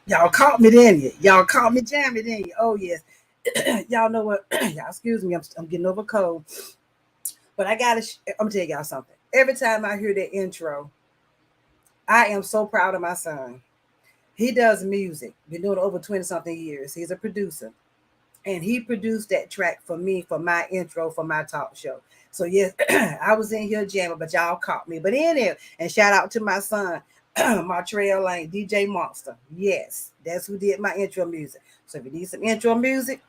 Y'all caught me, didn't you? Y'all caught me jamming, didn't you? Oh yes. Y'all know what? Y'all excuse me. I'm getting over cold, but I gotta. I'm gonna tell y'all something. Every time I hear that intro, I am so proud of my son. He does music. Been doing it over 20 something years. He's a producer, and he produced that track for me for my intro for my talk show. So yes, I was in here jamming, but y'all caught me. But in there, and shout out to my son, Montreal Lane, DJ Monster. Yes, that's who did my intro music. So if you need some intro music,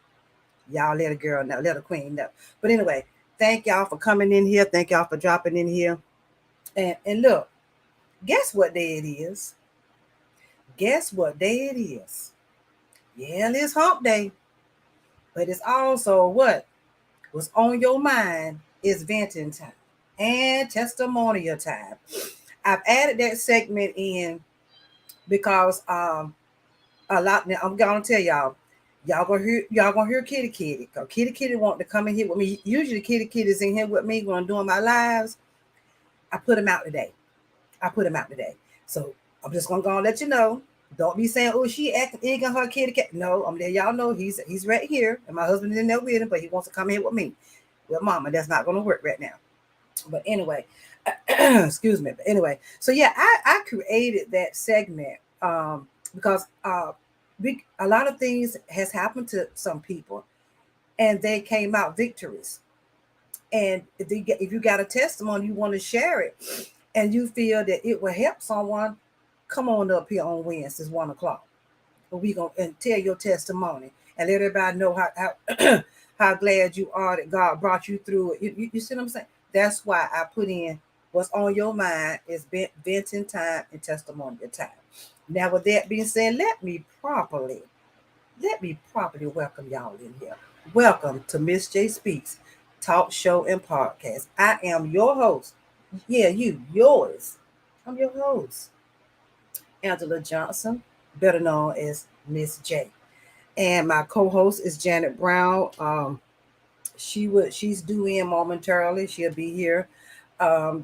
y'all let a girl know, let a queen know. But anyway, thank y'all for coming in here. Thank y'all for dropping in here. And look, guess what day it is? Guess what day it is? Yeah, it's hump day. But it's also what was on your mind is venting time and testimonial time. I've added that segment in because a lot now I'm gonna tell y'all gonna hear Kitty Kitty. Cause Kitty Kitty want to come in here with me. Usually Kitty Kitty's in here with me when I'm doing my lives. I put him out today. So I'm just gonna go and let you know. Don't be saying, "Oh, she acting ignorant, her kitty cat." No, I'm letting y'all know he's right here, and my husband is in there with him, but he wants to come in with me, with Mama. That's not gonna work right now. But anyway, excuse me. But anyway, so yeah, I created that segment because a lot of things has happened to some people, and they came out victorious. And if you got a testimony, you want to share it, and you feel that it will help someone, come on up here on Wednesdays 1 o'clock. We gonna and tell your testimony and let everybody know how how glad you are that God brought you through it. You see what I'm saying? That's why I put in what's on your mind is venting time and testimony time. Now, with that being said, let me properly welcome y'all in here. Welcome to Miss J Speaks Talk Show and Podcast. I am your host. Yeah, yours. I'm your host, Angela Johnson, better known as Miss J. And my co-host is Janet Brown. She's due in momentarily. She'll be here.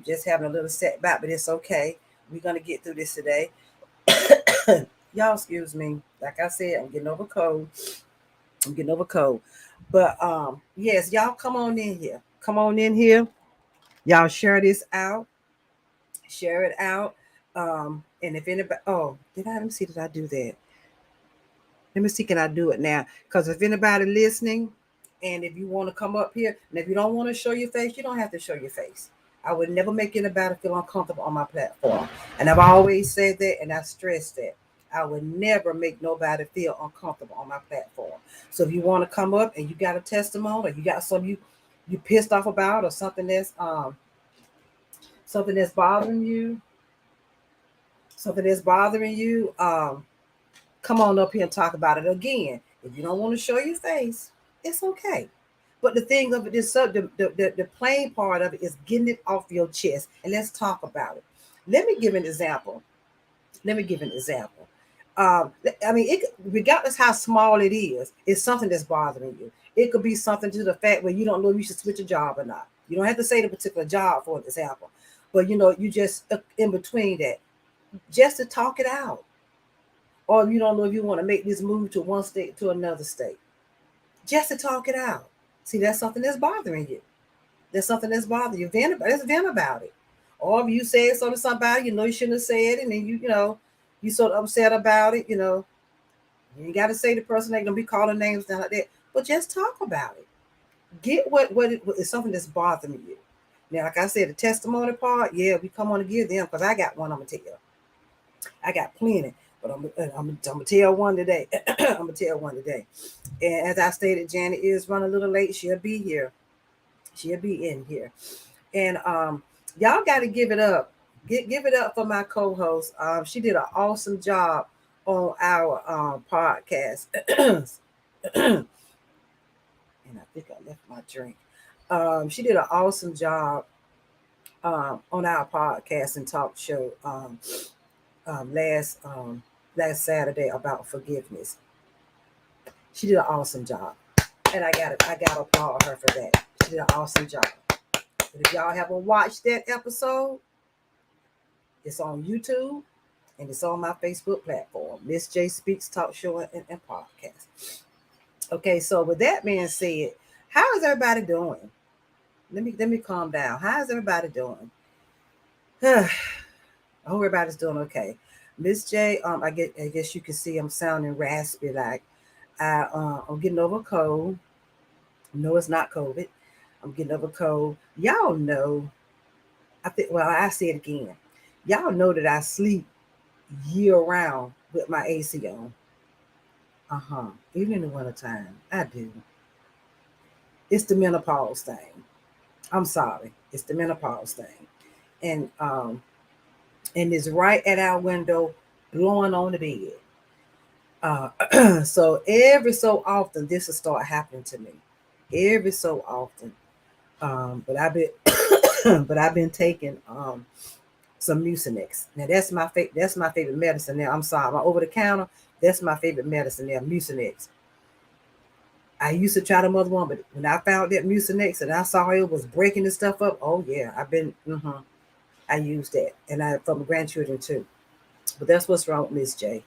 Just having a little setback, but it's okay. We're gonna get through this today. Y'all, excuse me. Like I said, I'm getting over cold. But yes, y'all come on in here. Come on in here. Y'all share this out. Share it out. And if anybody, oh, let me see, did I do that? Let me see, can I do it now? Because if anybody listening, and if you want to come up here, and if you don't want to show your face, you don't have to show your face. I would never make anybody feel uncomfortable on my platform. And I've always said that, and I stress that. I would never make nobody feel uncomfortable on my platform. So if you want to come up and you got a testimony, or you got something you pissed off about, or something that's bothering you, come on up here and talk about it again. If you don't want to show your face, it's okay. But the thing of it is, the plain part of it is getting it off your chest, and let's talk about it. Let me give an example. Um, I mean, regardless how small it is, it's something that's bothering you. It could be something to the fact where you don't know if you should switch a job or not. You don't have to say the particular job, for example, but you just in between that, just to talk it out. Or you don't know if you want to make this move to one state to another state, just to talk it out. See, that's something that's bothering you. There's something that's bothering you. Let's vent about it. Or if you said something to somebody, you shouldn't have said it, and then you sort of upset about it. You ain't got to say the person ain't gonna be calling names down like that, but just talk about it. Get what is something that's bothering you. Now, like I said, the testimony part, yeah, we come on to give them because I got one. I'm gonna tell you, I got plenty, but I'm gonna tell one today. I'm gonna tell one today. And as I stated, Janet is running a little late. She'll be here. She'll be in here. And y'all got to give it up. Give it up for my co-host. She did an awesome job on our podcast. And I think I left my drink. She did an awesome job on our podcast and talk show last Saturday about forgiveness. She did an awesome job, and I got to applaud her for that. She did an awesome job. But if y'all haven't watched that episode, it's on YouTube and it's on my Facebook platform, Miss J Speaks Talk Show and Podcast. Okay, so with that being said, how is everybody doing? Let me calm down. How is everybody doing? I hope everybody's doing okay. Miss J, I guess you can see I'm sounding raspy, like I'm getting over a cold. No, it's not COVID. I'm getting over a cold. Y'all know. I say it again. Y'all know that I sleep year round with my AC on. Even in the wintertime, I do. It's the menopause thing. I'm sorry. It's the menopause thing. And it's right at our window blowing on the bed. So every so often this will start happening to me. Every so often. But I've been but I've been taking some Mucinex. Now that's my favorite medicine. Now I'm sorry, my over the counter. That's my favorite medicine. Now Mucinex. I used to try the other one, but when I found that Mucinex and I saw it was breaking the stuff up, oh yeah, I used that, and I for my grandchildren too. But that's what's wrong with Miss J.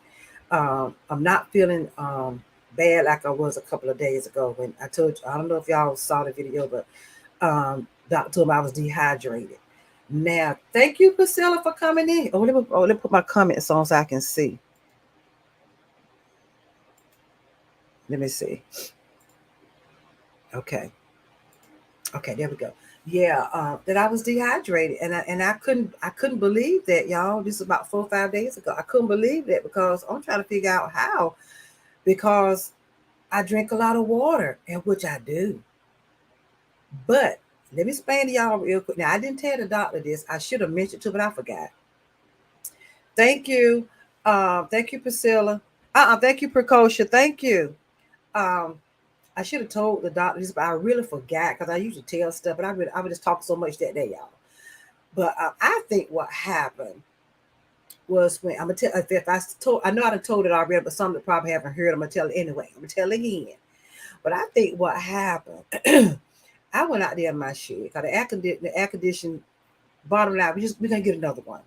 I'm not feeling bad like I was a couple of days ago when I told you. I don't know if y'all saw the video, but doctor told me I was dehydrated. Now, thank you, Priscilla, for coming in. Let me put my comments on so I can see. Let me see. Okay. Okay, there we go. Yeah, that I was dehydrated, and I couldn't believe that, y'all. This is about 4 or 5 days ago. I couldn't believe that because I'm trying to figure out how, because I drink a lot of water, and which I do. But let me explain to y'all real quick. Now, I didn't tell the doctor this. I should have mentioned too, but I forgot. Thank you. Thank you, Priscilla. Thank you, Precosha. Thank you. Um, I should have told the doctor this, but I really forgot because I usually tell stuff, but I would just talk so much that day, y'all. But I think what happened was when I'm gonna tell if I know I told it already, but some that probably haven't heard. I'm gonna tell it anyway. I'm gonna tell it again. But I think what happened, I went out there in my shed because the air condition bottom line. We're gonna get another one.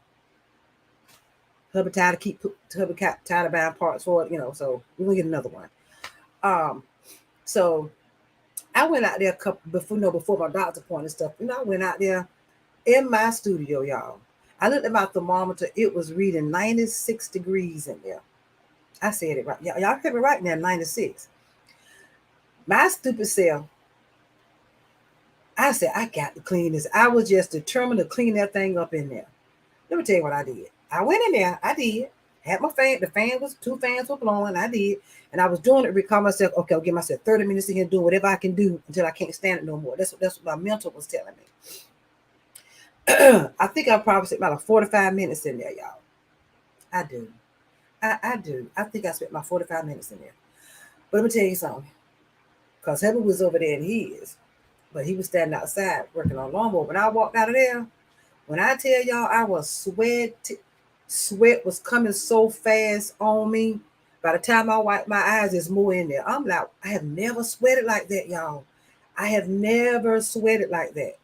Hubby tired of buying parts for it, so we're gonna get another one. So I went out there a couple before my doctor's appointment and stuff. I went out there in my studio, y'all. I looked at my thermometer. It was reading 96 degrees in there. I said it right. Y'all heard me right now, 96. My stupid self, I said, I got to clean this. I was just determined to clean that thing up in there. Let me tell you what I did. I went in there. I did. Had my fan. The fan was 2 fans were blowing. I did. And I was doing it, recall myself, okay, I'll give myself 30 minutes in here doing whatever I can do until I can't stand it no more. That's what my mental was telling me. I think I probably spent about 45 minutes in there, y'all. I do. I do. I think I spent my 45 minutes in there. But let me tell you something. Because Heaven was over there and he is. But he was standing outside working on lawnmower. When I walked out of there, when I tell y'all I was sweat was coming so fast on me. By the time I wiped my eyes, there's more in there. I'm like, I have never sweated like that, y'all. I have never sweated like that.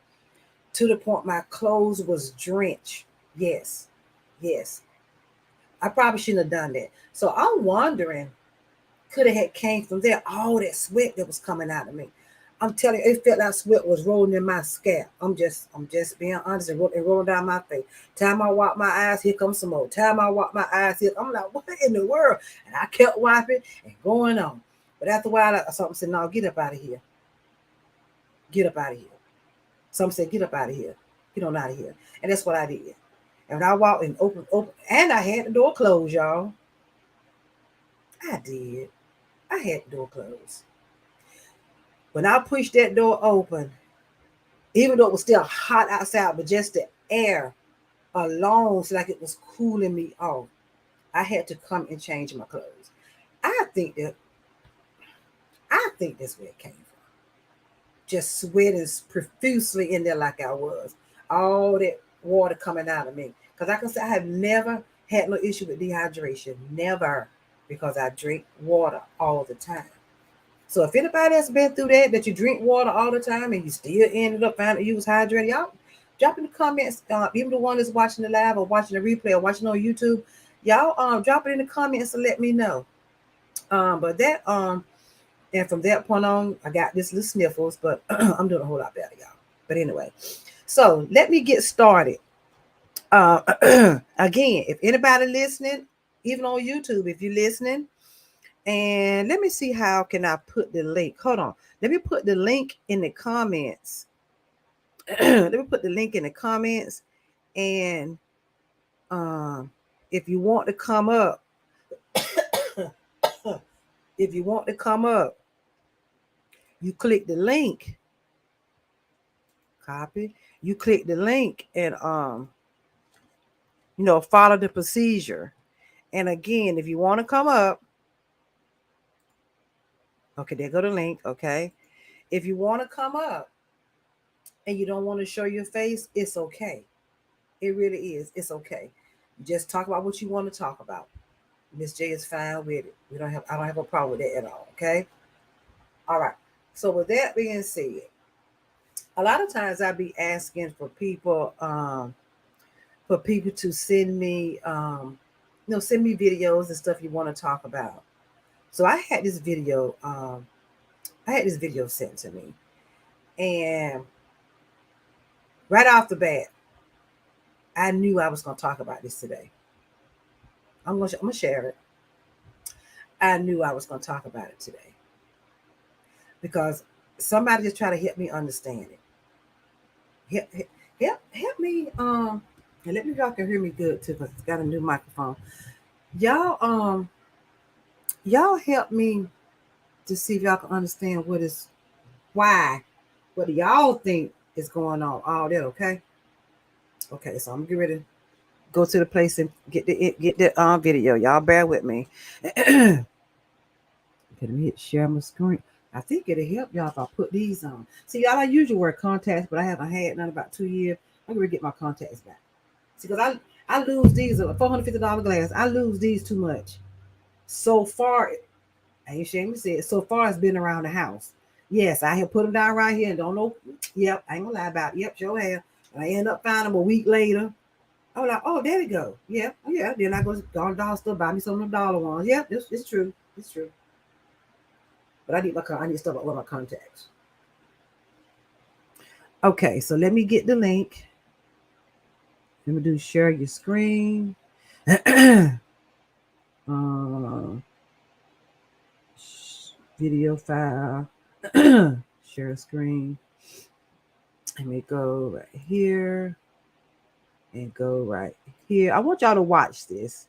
To the point my clothes was drenched. Yes. Yes. I probably shouldn't have done that. So I'm wondering, could it have came from there? All that sweat that was coming out of me. I'm telling you, it felt like sweat was rolling in my scalp. I'm just being honest and rolling down my face. Time I wipe my eyes, here comes some more. Time I wipe my eyes, here I'm like, what in the world? And I kept wiping and going on. But after a while, something said, no, get up out of here. Get up out of here. Some said, get up out of here. Get on out of here. And that's what I did. And when I walked and open, and I had the door closed, y'all. I did. I had the door closed. When I pushed that door open, even though it was still hot outside, but just the air alone, so like it was cooling me off, I had to come and change my clothes. I think that's where it came from. Just sweating profusely in there like I was. All that water coming out of me. Because like I said, I have never had no issue with dehydration. Never. Because I drink water all the time. So if anybody has been through that you drink water all the time and you still ended up finding you was hydrated, y'all drop in the comments. Even the one that's watching the live or watching the replay or watching on YouTube, y'all drop it in the comments and let me know. But that and from that point on, I got this little sniffles, but I'm doing a whole lot better, y'all. But anyway, so let me get started. Again, if anybody listening, even on YouTube, if you're listening, and let me see how can I put the link. Hold on. Let me put the link in the comments. Let me put the link in the comments. And if you want to come up, you click the link. Copy. You click the link and follow the procedure. And again, if you want to come up, okay, there go the link. Okay. If you want to come up and you don't want to show your face, it's okay. It really is. It's okay. Just talk about what you want to talk about. Miss J is fine with it. I don't have a problem with that at all. Okay. All right. So with that being said, a lot of times I be asking for people to send me send me videos and stuff you want to talk about. So I had this video sent to me, and right off the bat, I knew I was going to talk about this today. I'm gonna share it. I knew I was going to talk about it today because somebody just try to help me understand it. Help me. And let me know if y'all can hear me good too, because it's got a new microphone. Y'all y'all help me to see if y'all can understand what do y'all think is going on. All that, okay? Okay, so I'm getting ready to go to the place and get the video. Y'all bear with me. Let me hit share my screen. I think it'll help y'all if I put these on. See, y'all, I usually wear contacts, but I haven't had none about 2 years. I'm gonna get my contacts back. See, because I lose these a $450 glass. I lose these too much. So far, I ain't ashamed to say it. So far, it's been around the house. Yes, I have put them down right here and don't know. Yep, I ain't gonna lie about it. Yep, sure have. And I end up finding them a week later. I was like, oh, there we go. Yeah, yeah. Then I go to the dollar store, buy me some of them dollar ones. Yep, it's true. It's true. But I need to start with my contacts. Okay, so let me get the link. Let me do share your screen. Video file. Share screen. Let me go right here and go right here. I want y'all to watch this.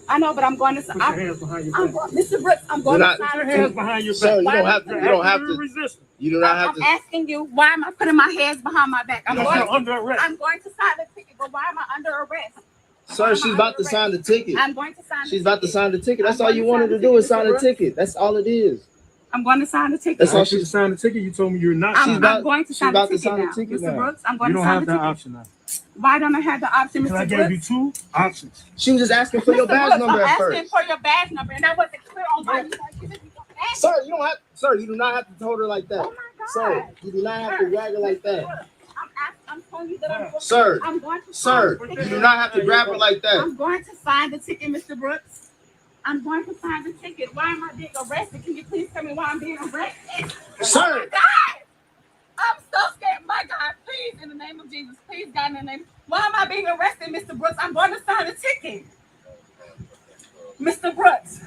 I know, but I'm going to. Put your hands behind your back. Mr. Brooks, I'm going to. Put your hands behind your back. Sir, you don't have to. You don't have to. You do not have to. I'm asking you, why am I putting my hands behind my back? I'm under arrest. I'm going to sign the ticket, but why am I under arrest? Sir, she's about to sign the ticket. I'm going to sign. She's about to sign the ticket. That's all you wanted to do is sign the ticket. That's all it is. I'm going to sign the ticket. That's all she's signed the ticket. You told me you're not. I'm going to sign the ticket now. Mr. Brooks, I'm going to sign the ticket. You don't have that option now. Why don't I have the option, Mr. Brooks? I gave you two options. She was just asking for your badge number at first. Asking for your badge number, and that wasn't clear on why you weren't giving me your badge. Sir, you don't have. Sir, you do not have to hold her like that. Oh my God. Sir, you do not have to drag her like that. I'm telling you that I'm going. Sir, I'm going to. Sir, you do not have to grab her like that. I'm going to sign the ticket, Mr. Brooks. I'm going to sign the ticket. Why am I being arrested? Can you please tell me why I'm being arrested? Sir. Oh my God. I'm so scared. My God, please, in the name of Jesus, please, God, in the name. Why am I being arrested, Mr. Brooks? I'm going to sign the ticket. Mr. Brooks,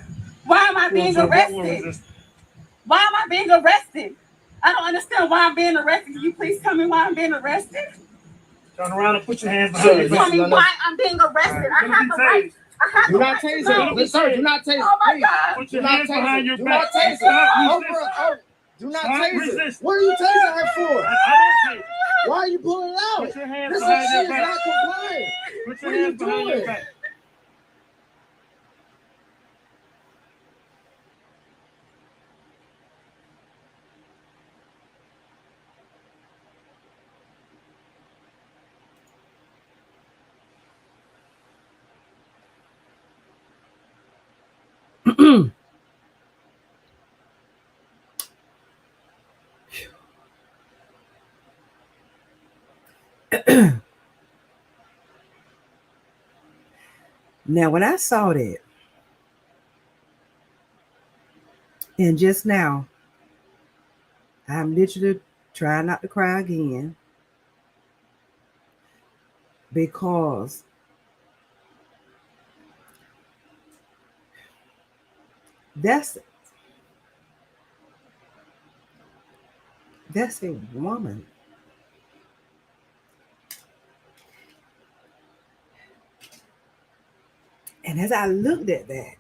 why am I being arrested? Why am I being arrested? I don't understand why I'm being arrested. Can you please tell me why I'm being arrested? Turn around and put your hands behind your back. Tell me why I'm being arrested. I have the right. Do not tase her. Sir, do not tase her. Oh my God. Put your hands behind your back. Do not tase her. Do not tase her. What are you tasing her for? Why are you pulling it out? Put your hands this behind shit your back. is not compliant. Put your hands behind your back. Now, when I saw that, and just now, I'm literally trying not to cry again because that's a woman. And as I looked at that,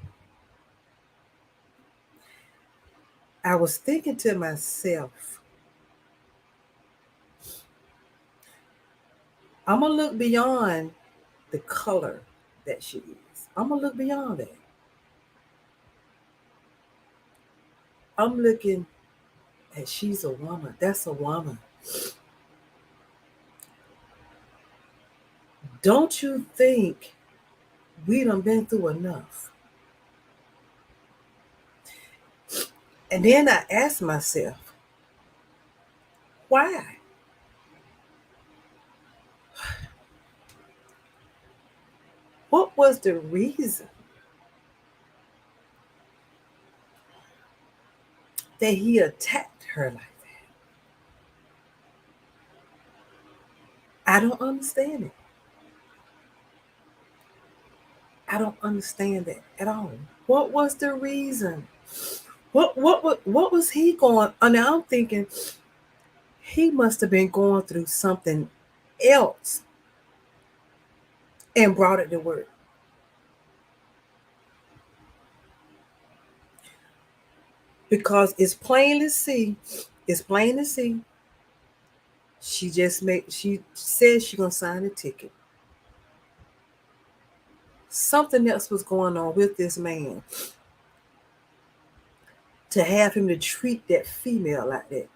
I was thinking to myself, I'm going to look beyond the color that she is. I'm going to look beyond that. I'm looking and she's a woman. That's a woman. Don't you think we done been through enough? And then I asked myself, why? What was the reason that he attacked her like that? I don't understand it. I don't understand that at all. What was the reason? What was he going? And I'm thinking he must have been going through something else and brought it to work. Because it's plain to see. She said she's gonna sign a ticket. Something else was going on with this man to have him to treat that female like that.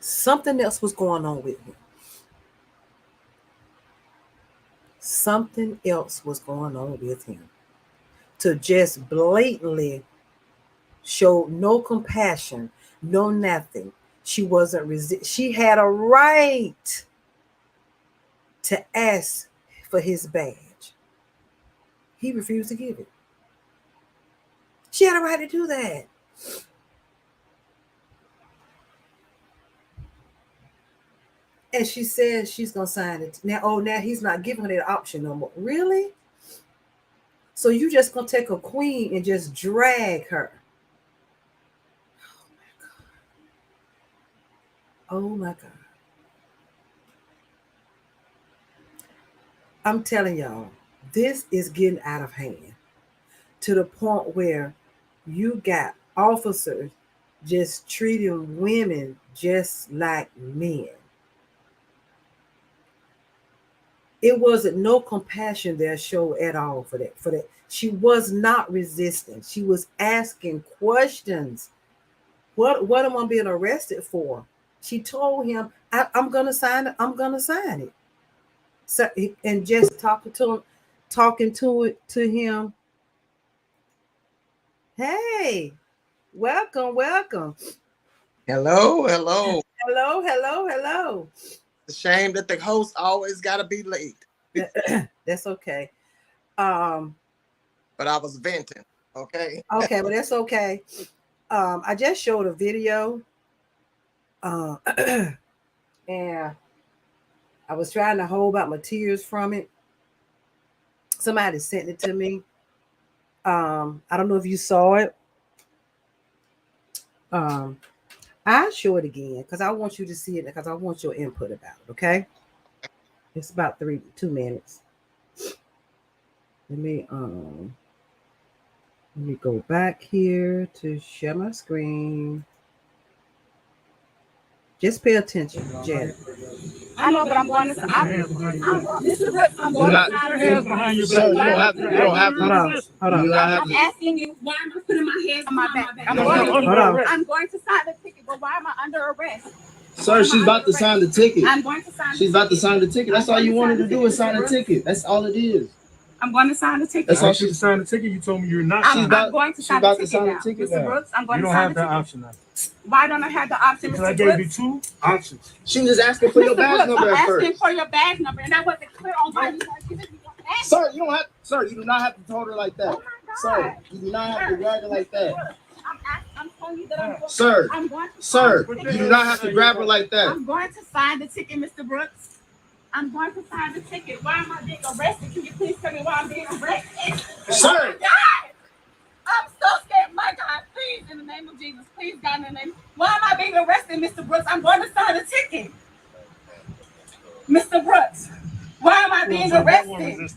Something else was going on with him. Something else was going on with him. To just blatantly show no compassion, no nothing. She wasn't she had a right to ask for his badge. He refused to give it. She had a right to do that. And she said she's gonna sign it. Now he's not giving her that option no more. Really? So you just gonna take a queen and just drag her? Oh my God. I'm telling y'all, this is getting out of hand to the point where you got officers just treating women just like men. It wasn't no compassion there showed at all for that. She was not resisting. She was asking questions. What am I being arrested for? She told him, I'm gonna sign it. I'm gonna sign it. So, and just talking to him. Hey, welcome. Hello. Hello. It's a shame that the host always gotta be late. That's okay. But I was venting. Okay. Okay, well that's okay. I just showed a video. And I was trying to hold back my tears from it. Somebody sent it to me. I don't know if you saw it. I'll show it again because I want you to see it because I want your input about it. Okay. It's about 2 minutes. Let me go back here to share my screen. Just pay attention, Janet. I know, but I'm going to. Mr. Brooks, I'm going to sign hands behind your back. You don't have to. Hold on. I'm asking you, why am I putting my hands on my back? I'm going to sign the ticket, but why am I under arrest? Sir, she's about to sign the ticket. I'm going to sign. She's about to sign the ticket. That's all you wanted to do is sign the ticket. That's all it is. I'm going to sign the ticket. That's all she signed the ticket. You told me you're not. I'm going to sign the ticket now. Mr. Brooks, I'm going to sign the ticket. You don't have that option now. Why don't I have the option, Mr. Brooks? Because I gave you 2 options. She was just asking for your badge number at first. I'm asking for your badge number, and that wasn't clear on why you weren't giving me your badge. Sir, you do not have to hold her like that. Oh my God. Sir, you do not have to grab her like that. I'm telling you that I'm going Sir, to you do not have to grab her like that. I'm going to sign the ticket, Mr. Brooks. I'm going to sign the ticket. Why am I being arrested? Can you please tell me why I'm being arrested? Sir. Oh my God. I'm so scared. My God, please, in the name of Jesus. Please, God, in the name. Why am I being arrested, Mr. Brooks? I'm going to sign the ticket. Mr. Brooks, why am I being arrested?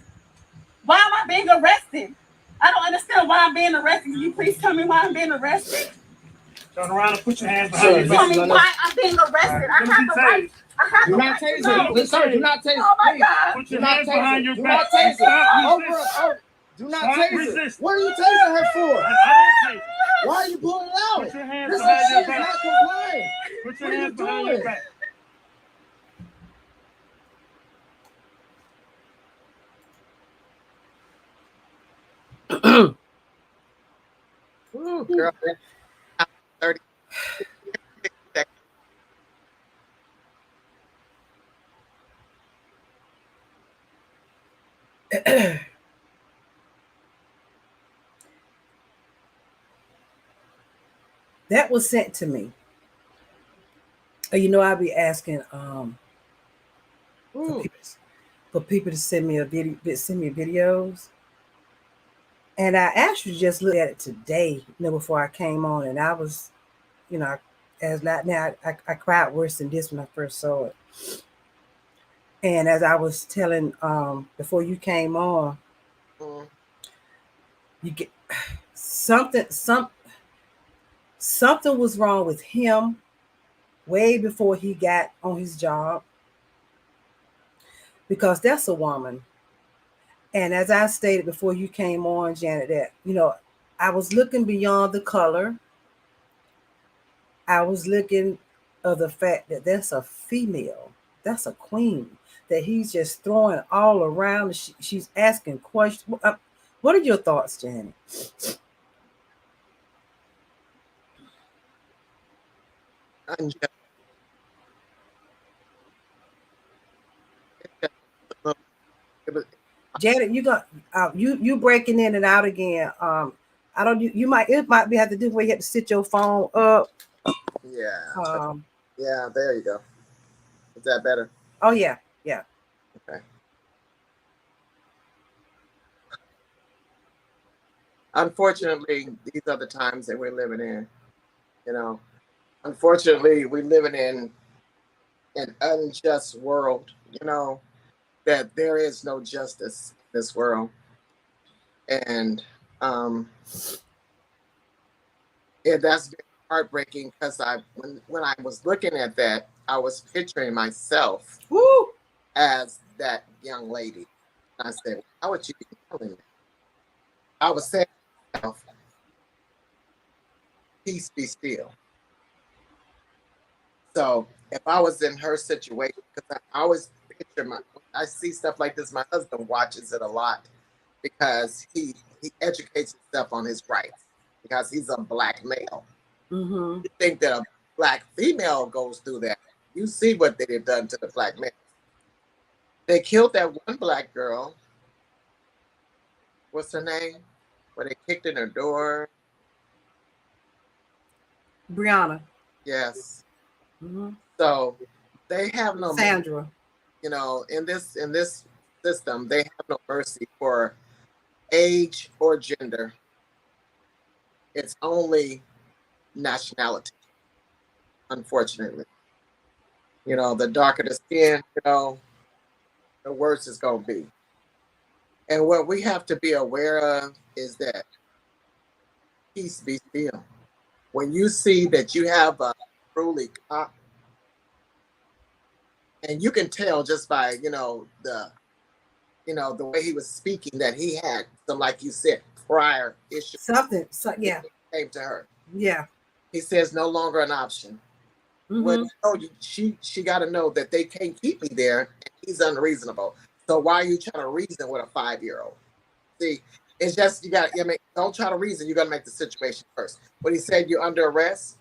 Why am I being arrested? I don't understand why I'm being arrested. Can you please tell me why I'm being arrested? Turn around and put your hands behind your back. Tell me why I'm being arrested. I have the right. Do not tase her. Sir, do not tase her. Oh my God. Put your hands behind your back. Do not tase her. Do not tase her. What are you tasing her for? not complying. Put your hands behind your back. Ooh, girl, 30 seconds. That was sent to me. You know, I'll be asking for people to send me videos. And I actually just looked at it today, before I came on, and I was, I cried worse than this when I first saw it. And as I was telling before you came on, you get something was wrong with him way before he got on his job, because that's a woman. And as I stated before you came on, Janet, that, I was looking beyond the color. I was looking at the fact that that's a female, that's a queen, that he's just throwing all around. She's asking questions. What are your thoughts, Janet? Janet, you got you breaking in and out again. I don't. You might have to do where you have to sit your phone up. Yeah. Yeah. There you go. Is that better? Oh yeah. Yeah. Okay. Unfortunately, these are the times that we're living in. Unfortunately, we're living in an unjust world. That there is no justice in this world, and that's very heartbreaking, because when I was looking at that, I was picturing myself as that young lady. And I said, how would you be telling me? I was saying to myself, peace be still. So if I was in her situation, because I always picture I see stuff like this. My husband watches it a lot, because he educates himself on his rights, because he's a black male. Mm-hmm. You think that a black female goes through that? You see what they have done to the black man. They killed that one black girl. What's her name? Where they kicked in her door. Brianna. Yes. Mm-hmm. So they have no Sandra. In this system, they have no mercy for age or gender. It's only nationality, unfortunately. The darker the skin, the worse it's going to be. And what we have to be aware of is that peace be still. When you see that you have a truly cop, and you can tell just by, the way he was speaking, that he had some, like you said, prior issues. Yeah. Came to her. Yeah. He says no longer an option. Mm-hmm. Well, she got to know that they can't keep me there, and he's unreasonable. So why are you trying to reason with a 5-year-old? See, it's just, don't try to reason. You got to make the situation first. When he said you're under arrest,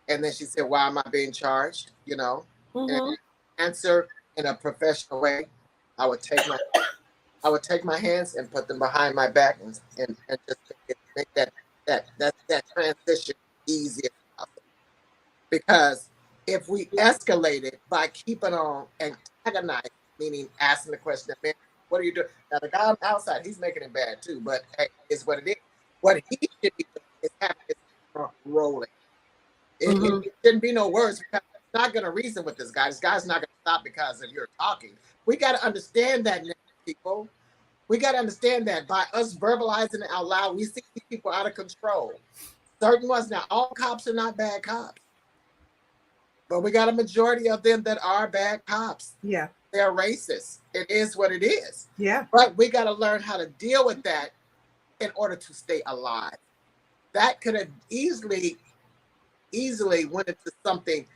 and then she said, why am I being charged? Mm-hmm. And answer in a professional way. I would take my hands and put them behind my back, and just make that transition easy as possible. Because if we escalate it by keeping on antagonizing, meaning asking the question, man, what are you doing? Now the guy on the outside, he's making it bad too, but hey, it's what it is. What he should be doing is having his front rolling. It shouldn't be no words, because I'm not going to reason with this guy. This guy's not going to stop because of your talking. We got to understand that, people. We got to understand that by us verbalizing it out loud, we see people out of control. Certain ones, now all cops are not bad cops, but we got a majority of them that are bad cops. Yeah. They're racist. It is what it is. Yeah. But we got to learn how to deal with that in order to stay alive. That could have easily easily went into something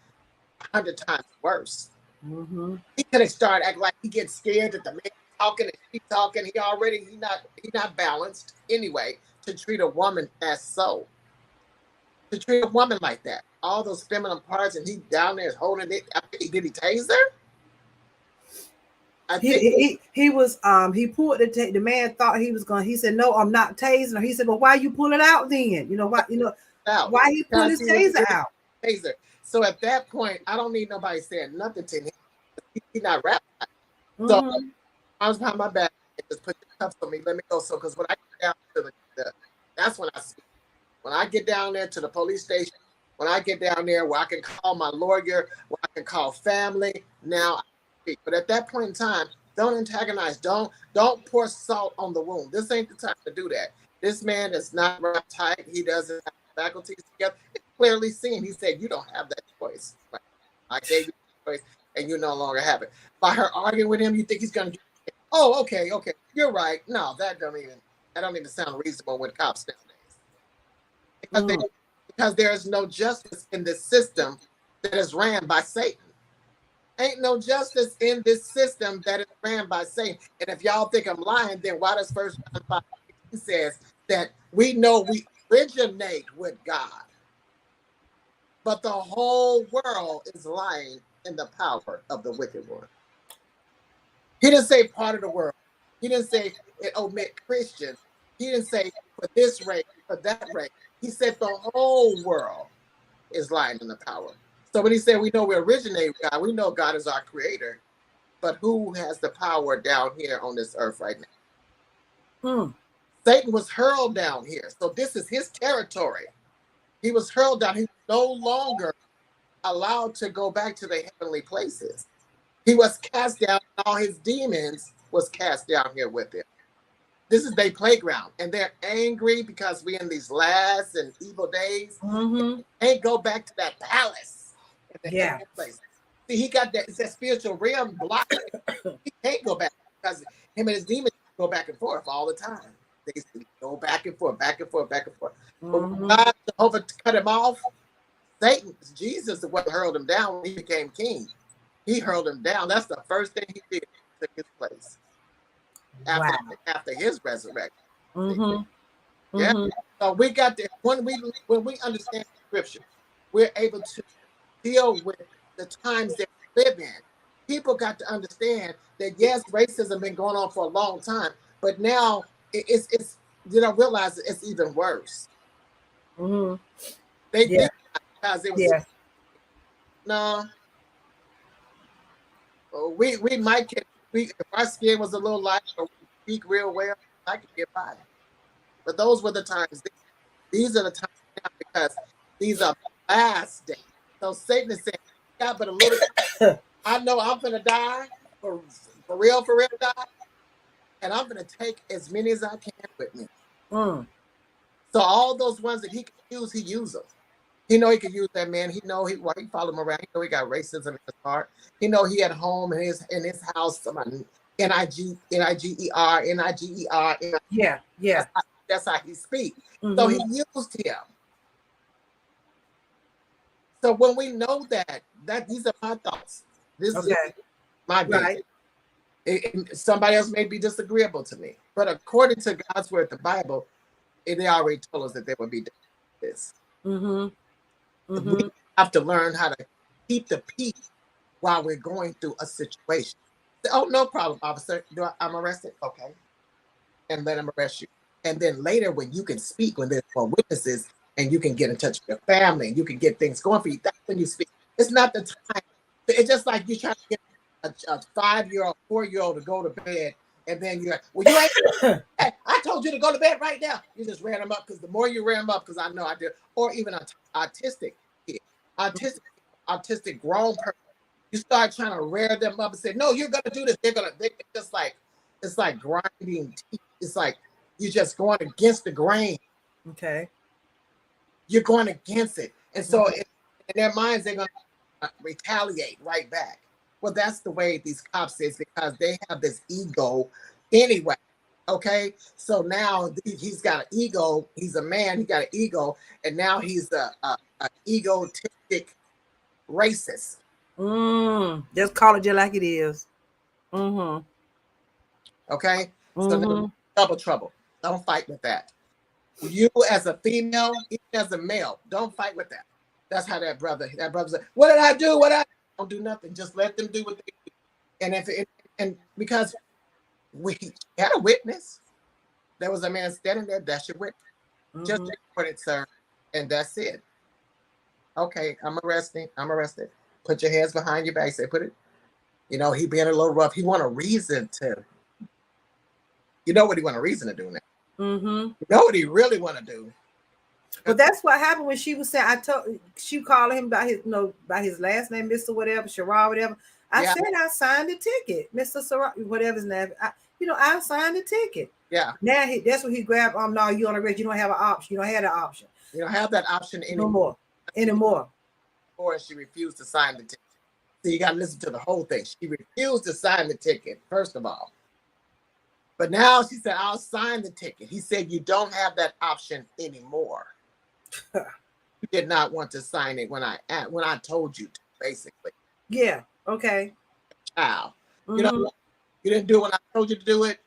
100 times worse. Mm-hmm. He could have started acting like he gets scared that the man talking and she talking. He not balanced anyway to treat a woman as so. To treat a woman like that, all those feminine parts, and he down there holding it. Did he tase her? He was he pulled the man thought he was going. He said, "No, I'm not tasing her." He said, "Well, why you pull it out then? You know why? You know why he pulled his taser out?" Taser. So at that point, I don't need nobody saying nothing to him. He's not rapping. So I was behind my back and just put the cuffs on me. Let me go. So because when I get down to that's when I speak. When I get down there to the police station, when I get down there where I can call my lawyer, where I can call family, now I speak. But at that point in time, don't antagonize. Don't pour salt on the wound. This ain't the time to do that. This man is not wrapped tight. He doesn't have faculties together. It's clearly seen. He said, "You don't have that choice. Right? I gave you the choice, and you no longer have it." By her arguing with him, you think he's gonna? Oh, okay, you're right. No, that don't even sound reasonable with cops nowadays. Because there is no justice in this system that is ran by Satan. Ain't no justice in this system that is ran by Satan. And if y'all think I'm lying, then why does 1 John 5 says that we know we originate with God, but the whole world is lying in the power of the wicked one. He didn't say part of the world. He didn't say it omit Christians. He didn't say for this race, for that race. He said the whole world is lying in the power. So when he said we know we originate with God, we know God is our creator. But who has the power down here on this earth right now? Satan was hurled down here. So this is his territory. He was hurled down. He was no longer allowed to go back to the heavenly places. He was cast down. All his demons was cast down here with him. This is their playground. And they're angry because we're in these last and evil days. Ain't go back to that palace. In place. See, he got that, it's that spiritual realm blocked. He can't go back because him and his demons go back and forth all the time. They go back and forth, back and forth, back and forth. But when God Jehovah cut him off, Satan, Jesus, the one who hurled him down when he became king. He hurled him down. That's the first thing he did, took his place after his resurrection. Yeah. So we got to when we understand Scripture, we're able to deal with the times that we live in. People got to understand that yes, racism has been going on for a long time, but now it's realize it's even worse. They think because it was no. We might get if our skin was a little light or we speak real well, I could get by. But those were the times. These are the times now because these are last days. So Satan is saying, "God, but a little bit, I know I'm gonna die for real die, and I'm gonna take as many as I can with me." So all those ones that he can use, he uses them. He know he could use that man. He know he followed him around. He know he got racism in his heart. He know he at home in his house. Somebody Niger. Yeah. That's how he speaks. So he used him. So when we know that these are my thoughts. This is my opinion. Somebody else may be disagreeable to me, but according to God's word, the Bible, they already told us that there would be this. We have to learn how to keep the peace while we're going through a situation. Oh, no problem, officer. I'm arrested? Okay. And let him arrest you. And then later when you can speak, when there's more witnesses and you can get in touch with your family and you can get things going for you, that's when you speak. It's not the time. It's just like you're trying to get a 5-year-old, 4-year-old to go to bed. And then you're like, well, you ain't. Hey, I told you to go to bed right now. You just ran them up because the more you ran them up, because I know I did, or even an autistic kid, autistic grown person, you start trying to rear them up and say, no, you're gonna do this. They just like it's like grinding teeth. It's like you're just going against the grain. Okay. You're going against it, and so in their minds they're gonna retaliate right back. Well, that's the way these cops is because they have this ego anyway Okay, so now he's got an ego. He's a man. He got an ego, and now he's a egotistic racist. Just call it just like it is. Mm-hmm. Okay, so Mm-hmm. double trouble. Don't fight with that. You as a female, even as a male, don't fight with that. That's how that brother said, what did I do? Don't do nothing. Just let them do what they do. And because we had a witness, there was a man standing there. That's your witness. Just report it, sir, and that's it. Okay, I'm arrested. Put your hands behind your back. Say, put it. You know, he being a little rough. He want a reason to. You know what he want a reason to do now. You know what he really want to do. But that's what happened when she was saying. She called him by his by his last name, Mr. Whatever, Sherrod, whatever. I said I signed the ticket, Mr. Sherrod, whatever his name. I signed the ticket. Yeah. Now that's when he grabbed. No, you on the red. You don't have an option. You don't have the option. You don't have that option anymore. Or she refused to sign the ticket. So you got to listen to the whole thing. She refused to sign the ticket, first of all. But now she said, I'll sign the ticket. He said, you don't have that option anymore. You did not want to sign it when I told you to, basically. Yeah. Okay. Child. You know, you didn't do it when I told you to do it.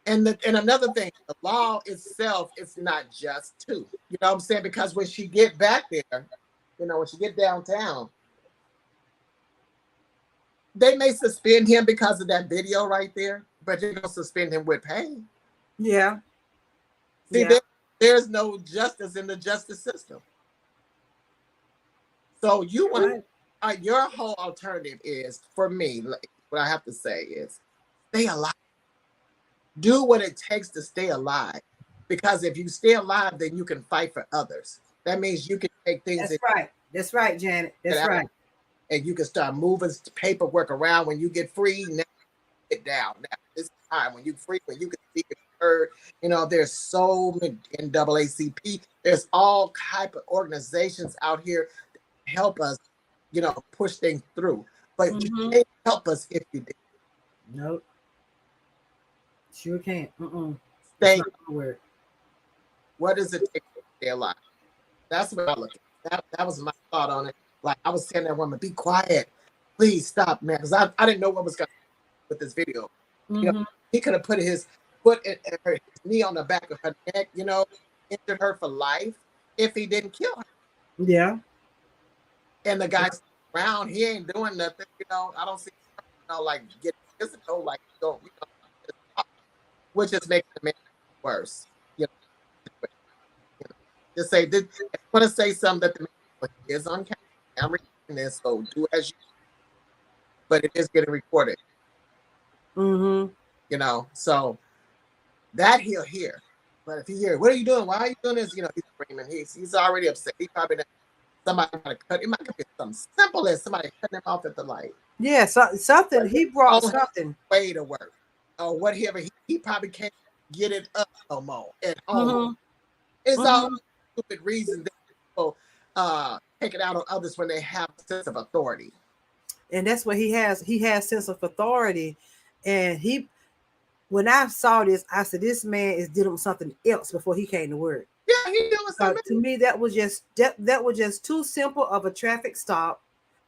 And another thing, the law itself is not just two. You know what I'm saying? Because when she get back there, you know, when she get downtown, they may suspend him because of that video right there, but they're going to suspend him with pay. Yeah. See, there's no justice in the justice system. So you want your whole alternative is, for me, what I have to say is, stay alive. Do what it takes to stay alive. Because if you stay alive, then you can fight for others. That means you can take things. That's right. That's right, Janet. That's right. And you can start moving paperwork around when you get free. Now get down. Now this time when you free, when you can speak and heard. You know, there's so many NAACP. There's all type of organizations out here that help us, you know, push things through. But you can't help us if you did. Nope. Sure can't. Stay. What does it take to stay alive? That's what I look at. That was my thought on it. Like I was telling that woman, be quiet, please stop, man, because I didn't know what was going to happen with this video. You know, he could have put his foot and his knee on the back of her neck, you know, injured her for life if he didn't kill her. Yeah. And the guy's around, he ain't doing nothing, you know. I don't see, you know, like get physical, like don't, you know, which just makes the man worse. You know, just say, I want to say something that the man is on camera. I'm recording this, so do as you. But it is getting recorded. You know, so that he'll hear. But if he hear, what are you doing? Why are you doing this? You know, he's screaming. He's already upset. He probably somebody might cut. It might be something simple as somebody cutting him off at the light. Yeah, something. He brought something. Way to work. Or whatever. He probably can't get it up no more at home. It's all stupid reasons that people take it out on others when they have a sense of authority. And that's what he has. He has sense of authority. And when I saw this, I said, this man is dealing with something else before he came to work. Yeah, he doing something. To me, that was just too simple of a traffic stop,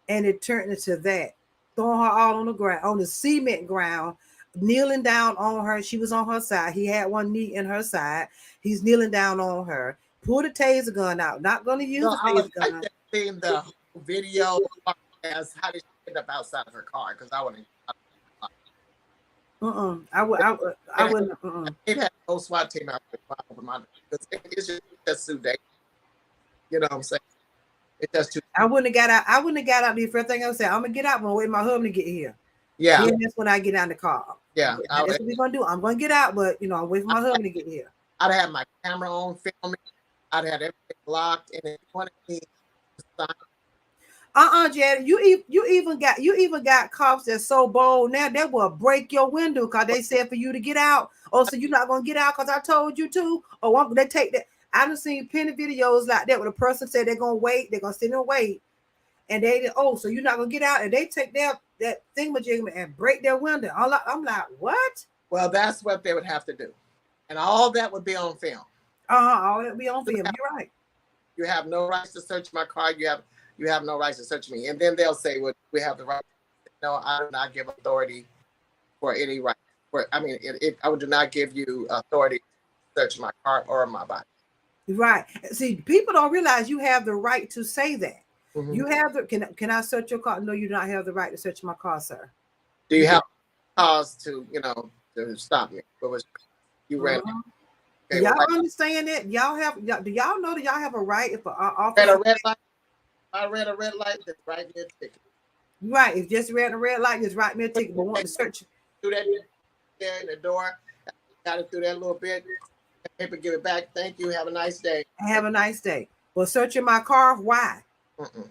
and it turned into that. Throwing her all on the ground, on the cement ground, kneeling down on her. She was on her side. He had one knee in her side. He's kneeling down on her. Pull the taser gun out. Not going to use the taser gun. I seen the video as how did she end up outside of her car, because I wouldn't. I wouldn't. It had no SWAT team out there over my, because it's just too dangerous. You know what I'm saying? It's just too. I wouldn't have got out. I wouldn't have got out. The first thing I would say, I'm gonna get out. I'm gonna wait my husband to get here. Yeah. Then that's when I get out the car. Yeah. That's what we're gonna do. I'm gonna get out, but you know, I'm waiting for my husband to get here. I'd have my camera on filming. I'd have everything locked, and if you wanted me to sign. Jared, you even got cops that's so bold now they will break your window because they said for you to get out. Oh, so you're not gonna get out because I told you to? Oh, they take that. I done seen plenty of videos like that where the person said they're gonna wait, they're gonna sit and wait, and so you're not gonna get out, and they take that thingamajig and break their window. I'm like, what? Well, that's what they would have to do. And all that would be on film. All that be on film. You're right. You have no rights to search my car. You have no rights to search me. And then they'll say, well, we have the right. No, I do not give authority for any right. I do not give you authority to search my car or my body. Right. See, people don't realize you have the right to say that. Mm-hmm. You have the, can I search your car? No, you do not have the right to search my car, sir. Do you have cause to stop me? What was you ran? Okay, y'all understand that? Do y'all know that y'all have a right if an officer read a red light? I read a red light, just write me a ticket. Right. If just read a red light, just write me a ticket. But want to search through that there in the door, got it through that little bit. Paper, give it back. Thank you. Have a nice day. Have a nice day. Well, searching my car, why?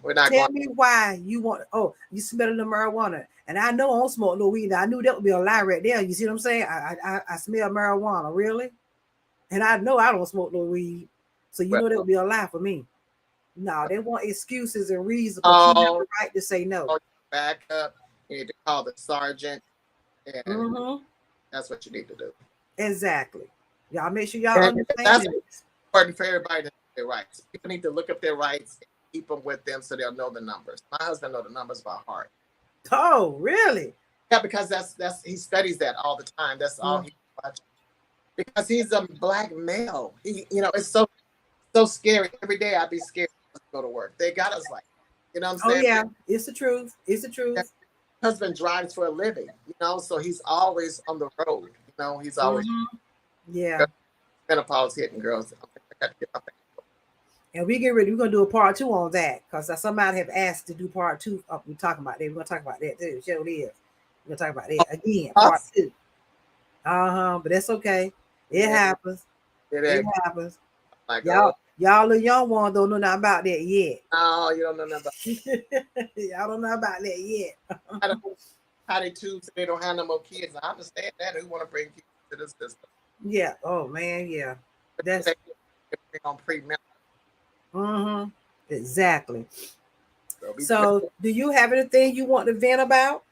We're not Tell me why you want. Oh, you smell the marijuana, and I know I don't smoke no weed. I knew that would be a lie right there. You see what I'm saying? I smell marijuana, really, and I know I don't smoke no weed. So you know that would be a lie for me. No, they want excuses and reasons, but you have the right to say no. Back up. You need to call the sergeant, and that's what you need to do. Exactly. Y'all make sure y'all understand. That's important for everybody to know their rights. People need to look up their rights and keep them with them so they'll know the numbers. My husband knows the numbers by heart. Oh, really? Yeah, because that's he studies that all the time. That's all he watches. Because he's a black male. It's so scary. Every day I'd be scared to go to work. They got us like, you know what I'm saying? Oh yeah, it's the truth. It's the truth. My husband drives for a living, so he's always on the road. He's always yeah. Menopause hitting girls. I got to get my thing. And we're gonna do a part 2 on that because somebody have asked to do part 2. We're talking about that. We're gonna talk about that too. Sure is. We're gonna talk about that again. Part 2. But that's okay. It happens. It happens. Y'all the young ones don't know nothing about that yet. No, you don't know nothing about y'all don't know about that yet. How they tubes they don't have no more kids. I understand that. Who want to bring kids to this system? Yeah. Oh man, yeah. That's on pre-med. Exactly. So do you have anything you want to vent about?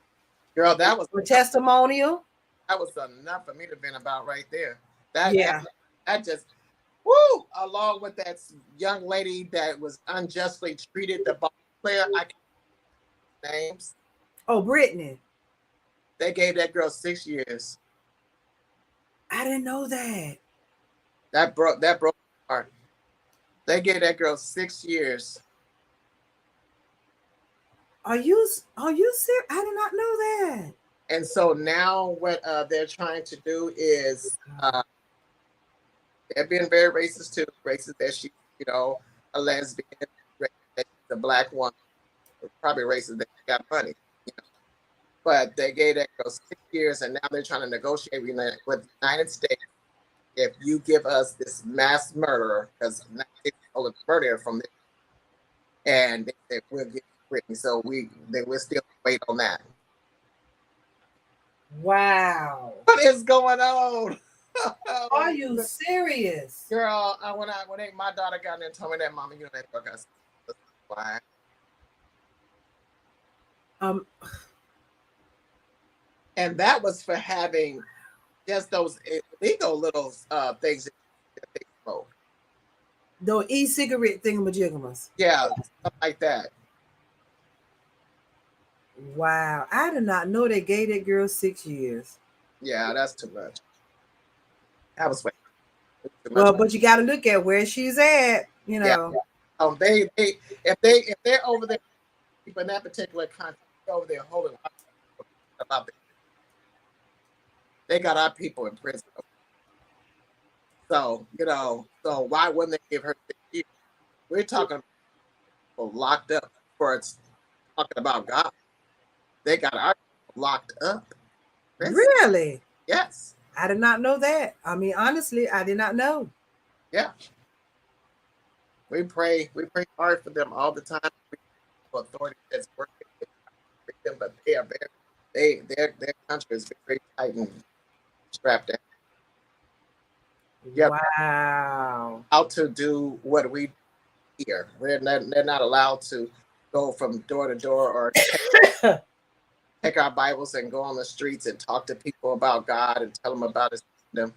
Girl, that was a testimonial. That was enough for me to vent about right there. That just along with that young lady that was unjustly treated, the ball player, I can't names. Oh, Brittany. They gave that girl 6 years. I didn't know that. That broke my heart. They gave that girl 6 years. Are you serious? I did not know that. And so now what they're trying to do is they're being very racist too. Racist that she's, a lesbian, racist that she's a black woman, probably racist that she got money. But they gave that girl 6 years, and now they're trying to negotiate with the United States. If you give us this mass murderer, because they stole the murderer from this, and they said we'll give Brittany. So we're still wait on that. Wow. What is going on? Are you serious? Girl, when my daughter got in there and told me that, Mama, that girl got why. And that was for having just those illegal little things that they smoke. Those e-cigarette thingamajiggers. Yeah, stuff like that. Wow. I did not know they gave that girl 6 years. Yeah, that's too much. That was way too much. Well, but you got to look at where she's at, Yeah. If they're over there in that particular country, over there holding about it. They got our people in prison. So, so why wouldn't they give her 6 years? We're talking about people locked up for talking about God. They got our people locked up. Really? Yes. I did not know that. I mean, honestly, I did not know. Yeah. We pray hard for them all the time. Authority that's working with them, but they are their country is very tight and strapped down. Yep. Wow. How to do what we do here. They're not allowed to go from door to door or take our Bibles and go on the streets and talk to people about God and tell them about His kingdom.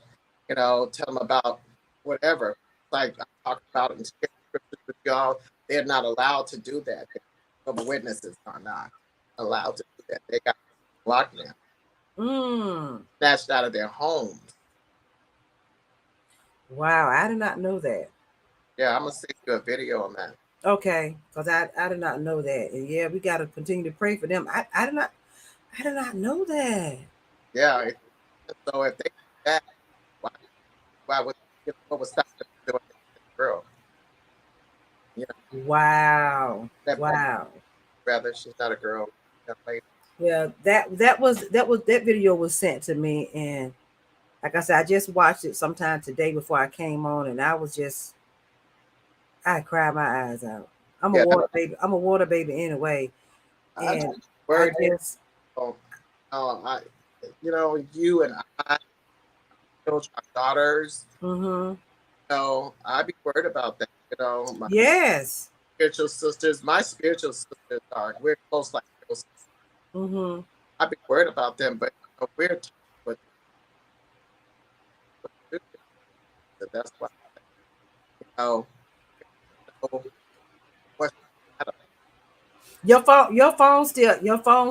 You know, tell them about whatever. Like I talked about and share scriptures with y'all. They're not allowed to do that. The witnesses are not allowed to do that. They got locked down, snatched out of their homes. Wow, I did not know that. Yeah, I'm gonna send you a video on that. Okay, because I did not know that, and yeah, we got to continue to pray for them. I did not know that. Yeah, so if they do that, why would what would stop them from doing it to the girl? You know, Wow, that wow. rather she's not a girl. Yeah, that video was sent to me, and like I said, I just watched it sometime today before I came on, and I cried my eyes out. I'm a water baby. I'm a water baby anyway, and I just. You know, you and I, our daughters. Mm-hmm. So I'd be worried about that. You know, my yes, spiritual sisters. My spiritual sisters we're close like girls. Mm-hmm. I'd be worried about them, but you know, we're but that's why you know what your phone still your phone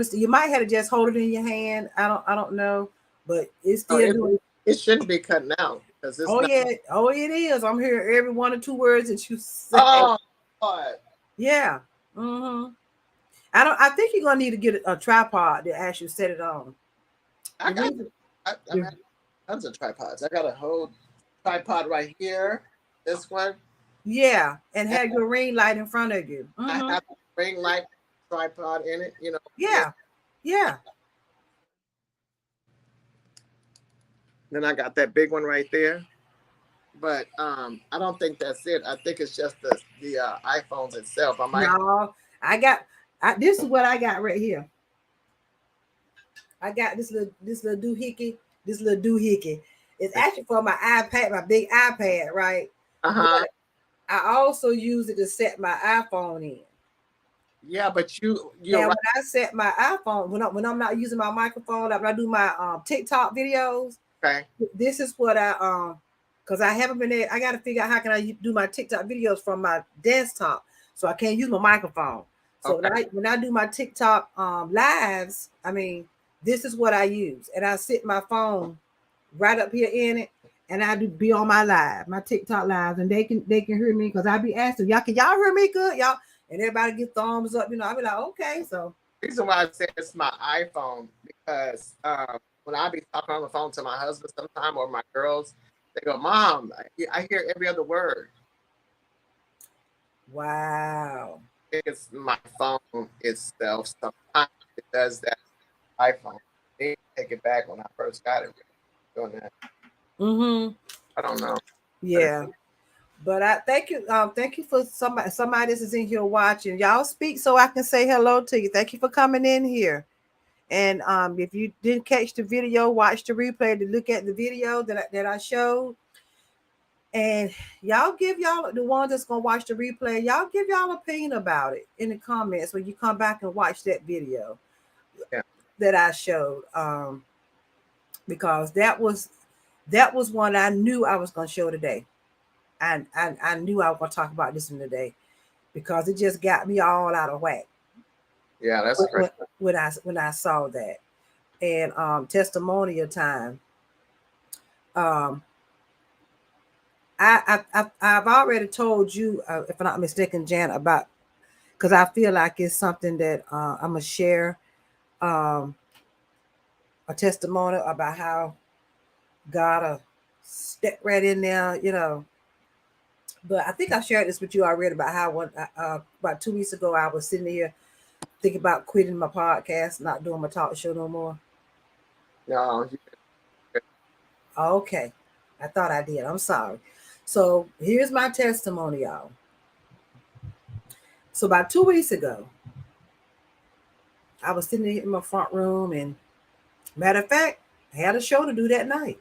is you might have to just hold it in your hand. I don't know, but it's still it shouldn't be cutting out because it's it is. I'm hearing every 1 or 2 words that you say. Oh God. Yeah. Mm-hmm. I think you're gonna need to get a tripod to actually set it on. I got tons of tripods. I got a whole tripod right here. This one. Yeah, and have your ring light in front of you. I have a ring light tripod in it, you know. Yeah. Then I got that big one right there. But I don't think that's it. I think it's just the iPhones itself. This is what I got right here. I got this little doohickey. This little doohickey. It's actually for my iPad, my big iPad, right? But I also use it to set my iPhone in. Yeah, but you're right. When I set my iPhone, when I'm not using my microphone, like when I do my TikTok videos, okay. This is what because I haven't been there. I got to figure out how can I do my TikTok videos from my desktop, so I can't use my microphone. So when I do my TikTok lives, I mean, this is what I use, and I sit my phone right up here in it, and I do be on my TikTok lives, and they can hear me because I be asking y'all, can y'all hear me good, y'all? And everybody get thumbs up, you know. I be like, okay, so. The reason why I say it's my iPhone because when I be talking on the phone to my husband sometime or my girls, they go, "Mom, I hear every other word." Wow. It's my phone itself. Sometimes it does that. iPhone. They take it back when I first got it. Doing that. I don't know. Yeah. But I thank you. Thank you for somebody that is in here watching. Y'all speak so I can say hello to you. Thank you for coming in here. And if you didn't catch the video, watch the replay to look at the video that I showed. And y'all give y'all the ones that's gonna watch the replay. Y'all give y'all opinion about it in the comments when you come back and watch that video that I showed. Because that was one I knew I was gonna show today. And I knew I was going to talk about this one today because it just got me all out of whack. Yeah, that's great. When I saw that. And testimonial time. I've already told you, if I'm not mistaken, Jan, about because I feel like it's something that I'm gonna share a testimonial about how God stepped right in there, you know. But I think I shared this with you already about how about 2 weeks ago I was sitting here thinking about quitting my podcast, not doing my talk show no more. No. Okay. I thought I did. I'm sorry. So here's my testimony, y'all. So about 2 weeks ago, I was sitting in my front room, and matter of fact, I had a show to do that night.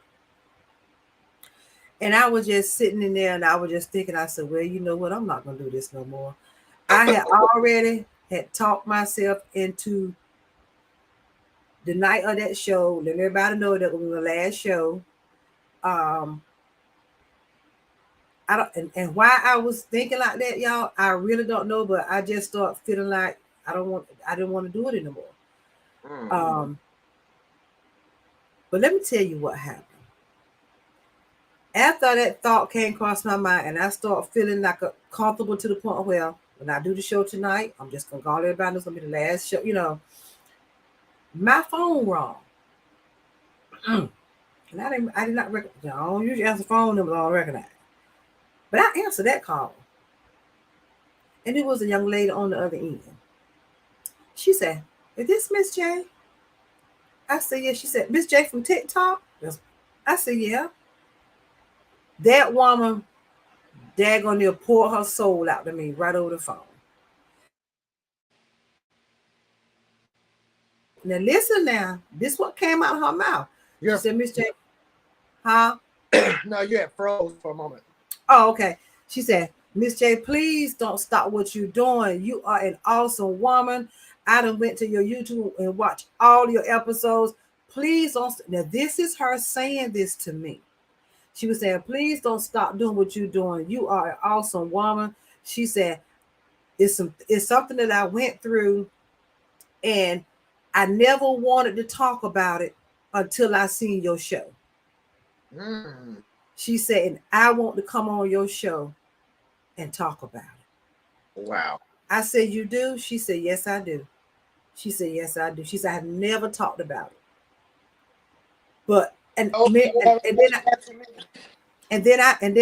And I was just sitting in there and I was just thinking, I said, well, you know what? I'm not going to do this no more. I had had talked myself into the night of that show, letting everybody know that was the last show. I don't, and why I was thinking like that, y'all, I really don't know, but I just start feeling like I didn't want to do it anymore. But let me tell you what happened. After that thought came across my mind, and I start feeling like comfortable to the point where when I do the show tonight, I'm just gonna call everybody. It's gonna be the last show, you know. My phone wrong, and I did not recognize. I don't usually answer phone numbers I don't recognize, but I answered that call, and it was a young lady on the other end. She said, "Is this Miss J?" I said, "Yeah." She said, "Miss J from TikTok?" I said, "Yeah." That woman, daggone near poured her soul out to me right over the phone. Now listen now, this what came out of her mouth. She said, "Miss J," huh? No, you had froze for a moment. Oh, okay. She said, "Miss J, please don't stop what you're doing. You are an awesome woman. I done went to your YouTube and watched all your episodes. Please don't." Now this is her saying this to me. She was saying, "Please don't stop doing what you're doing. You are an awesome woman." She said, it's something that I went through, and I never wanted to talk about it until I seen your show. She said, "And I want to come on your show and talk about it." Wow. I said, "You do?" She said, "Yes, I do." She said, "Yes, I do." She said, "I have never talked about it." But and then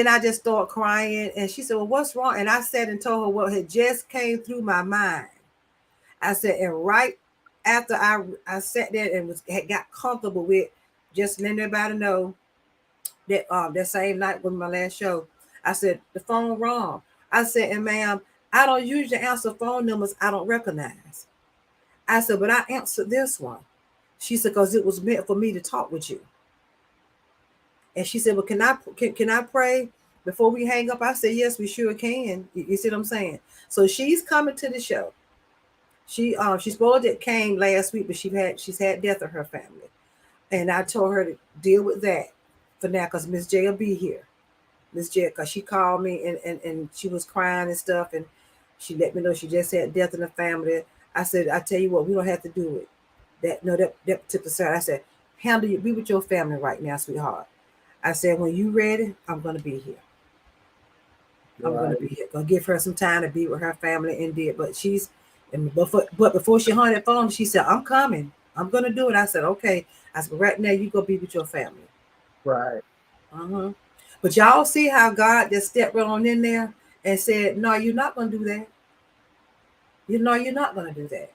I just started crying, and she said, "Well, what's wrong?" And I said and told her what had just came through my mind. I said, and right after I sat there and had got comfortable with just letting everybody know that that same night was my last show, I said, "The phone wrong." I said, "And ma'am, I don't usually answer phone numbers I don't recognize." I said, "But I answered this one." She said, "Because it was meant for me to talk with you." And she said, "Well, can I pray before we hang up?" I said, "Yes, we sure can." You see what I'm saying? So she's coming to the show. She's supposed to came last week, but she's had death in her family. And I told her to deal with that for now, because Miss J will be here. Miss J, because she called me and she was crying and stuff, and she let me know she just had death in the family. I said, "I tell you what, we don't have to do it." That took the side. I said, "Handle you, be with your family right now, sweetheart." I said, "When you ready, I'm gonna be here. I'm gonna be here. Gonna give her some time to be with her family," and did. But before she hung that phone, she said, "I'm coming. I'm gonna do it." I said, "Okay." I said, "Right now, you go be with your family." Right. But y'all see how God just stepped right on in there and said, "No, you're not gonna do that. You know, you're not gonna do that.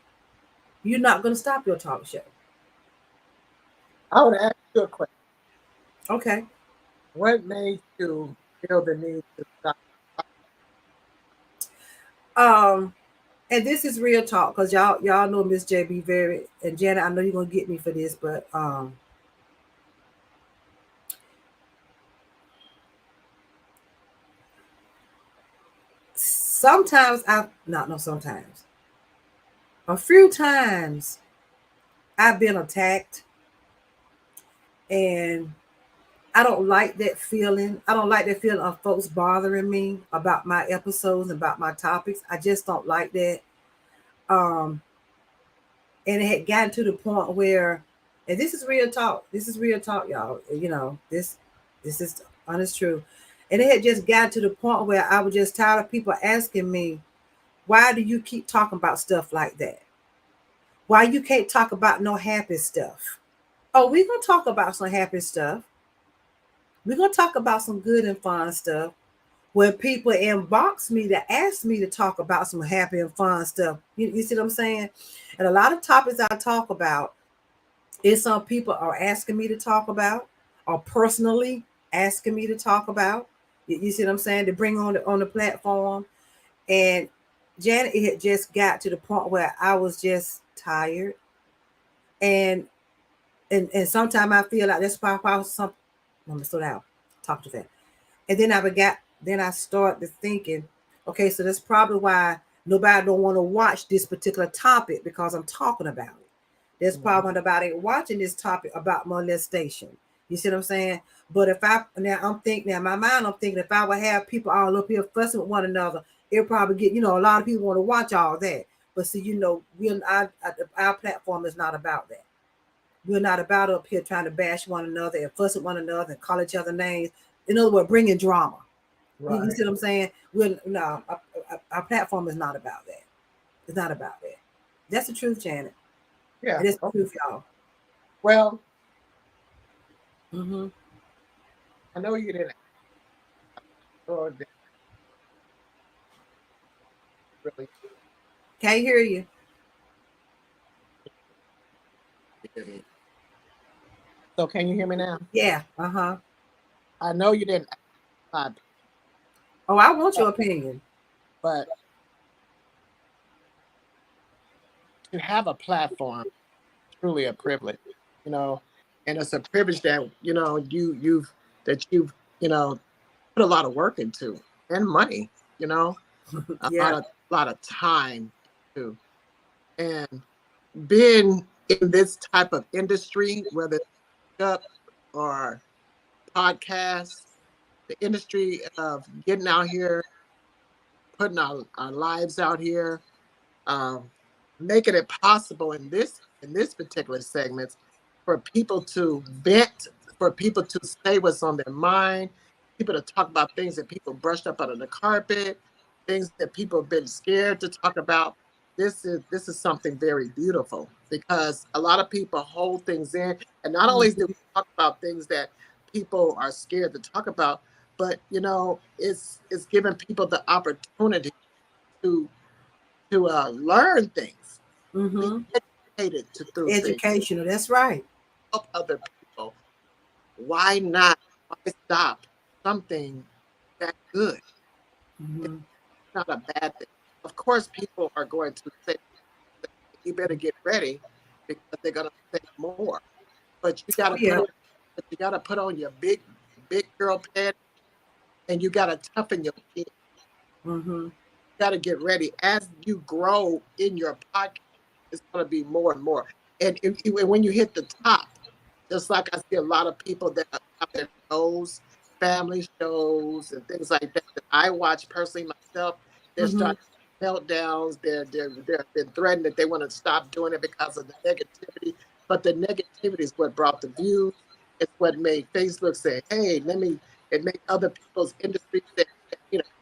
You're not gonna stop your talk show." I would ask you a question. Okay. What made you feel the need to stop? And this is real talk, because y'all know Miss J be very, and Janet, I know you're gonna get me for this, but sometimes sometimes. A few times I've been attacked, and I don't like that feeling. I don't like that feeling of folks bothering me about my episodes, about my topics. I just don't like that. And it had gotten to the point where, and this is real talk. This is real talk, y'all. You know, this is honest truth. And it had just gotten to the point where I was just tired of people asking me, "Why do you keep talking about stuff like that? Why you can't talk about no happy stuff?" Oh, we're gonna talk about some happy stuff. We're gonna talk about some good and fun stuff. When people inbox me to ask me to talk about some happy and fun stuff, you see what I'm saying? And a lot of topics I talk about is some people are asking me to talk about, or personally asking me to talk about. You see what I'm saying? To bring on the platform. And Janet, it had just got to the point where I was just tired, and sometimes I feel like that's probably something. Let me slow down. Talk to that. And then I started thinking, okay, so that's probably why Nobody don't want to watch this particular topic because I'm talking about it. There's probably nobody watching this topic about molestation. You see what I'm saying? But if I'm thinking in my mind, I'm thinking if I would have people all up here fussing with one another, it'll probably get, a lot of people want to watch all that. But see, our platform is not about that. We're not about up here trying to bash one another and fuss at one another and call each other names. In other words, bringing drama. Right. You see what I'm saying? Our platform is not about that. It's not about that. That's the truth, Janet. Yeah. That's the truth, y'all. Well, I know you didn't. Really. Can't hear you. So can you hear me now? Yeah. I know you didn't. Oh, I want your opinion. But to have a platform, truly a privilege, and it's a privilege that you've put a lot of work into and money, a lot of time too, and being in this type of industry, whether it's up or podcasts, the industry of getting out here, putting our lives out here, making it possible in this particular segment for people to vent, for people to say what's on their mind, people to talk about things that people brushed up under the carpet, things that people have been scared to talk about. This is something very beautiful, because a lot of people hold things in, and not only do we talk about things that people are scared to talk about, but it's giving people the opportunity to learn things, be educated through educational things. That's right. Help other people. Why not? Why stop something that good? It's not a bad thing. Of course, people are going to say, you better get ready, because they're going to say more. But you got to put on your big girl pants, and you got to toughen your skin. You got to get ready. As you grow in your podcast, it's going to be more and more. And when you hit the top, just like I see a lot of people that have their shows, family shows and things like that I watch personally myself, they're starting meltdowns. They've been threatened that they want to stop doing it because of the negativity. But the negativity is what brought the views. It's what made Facebook say, hey, it made other people's industries say,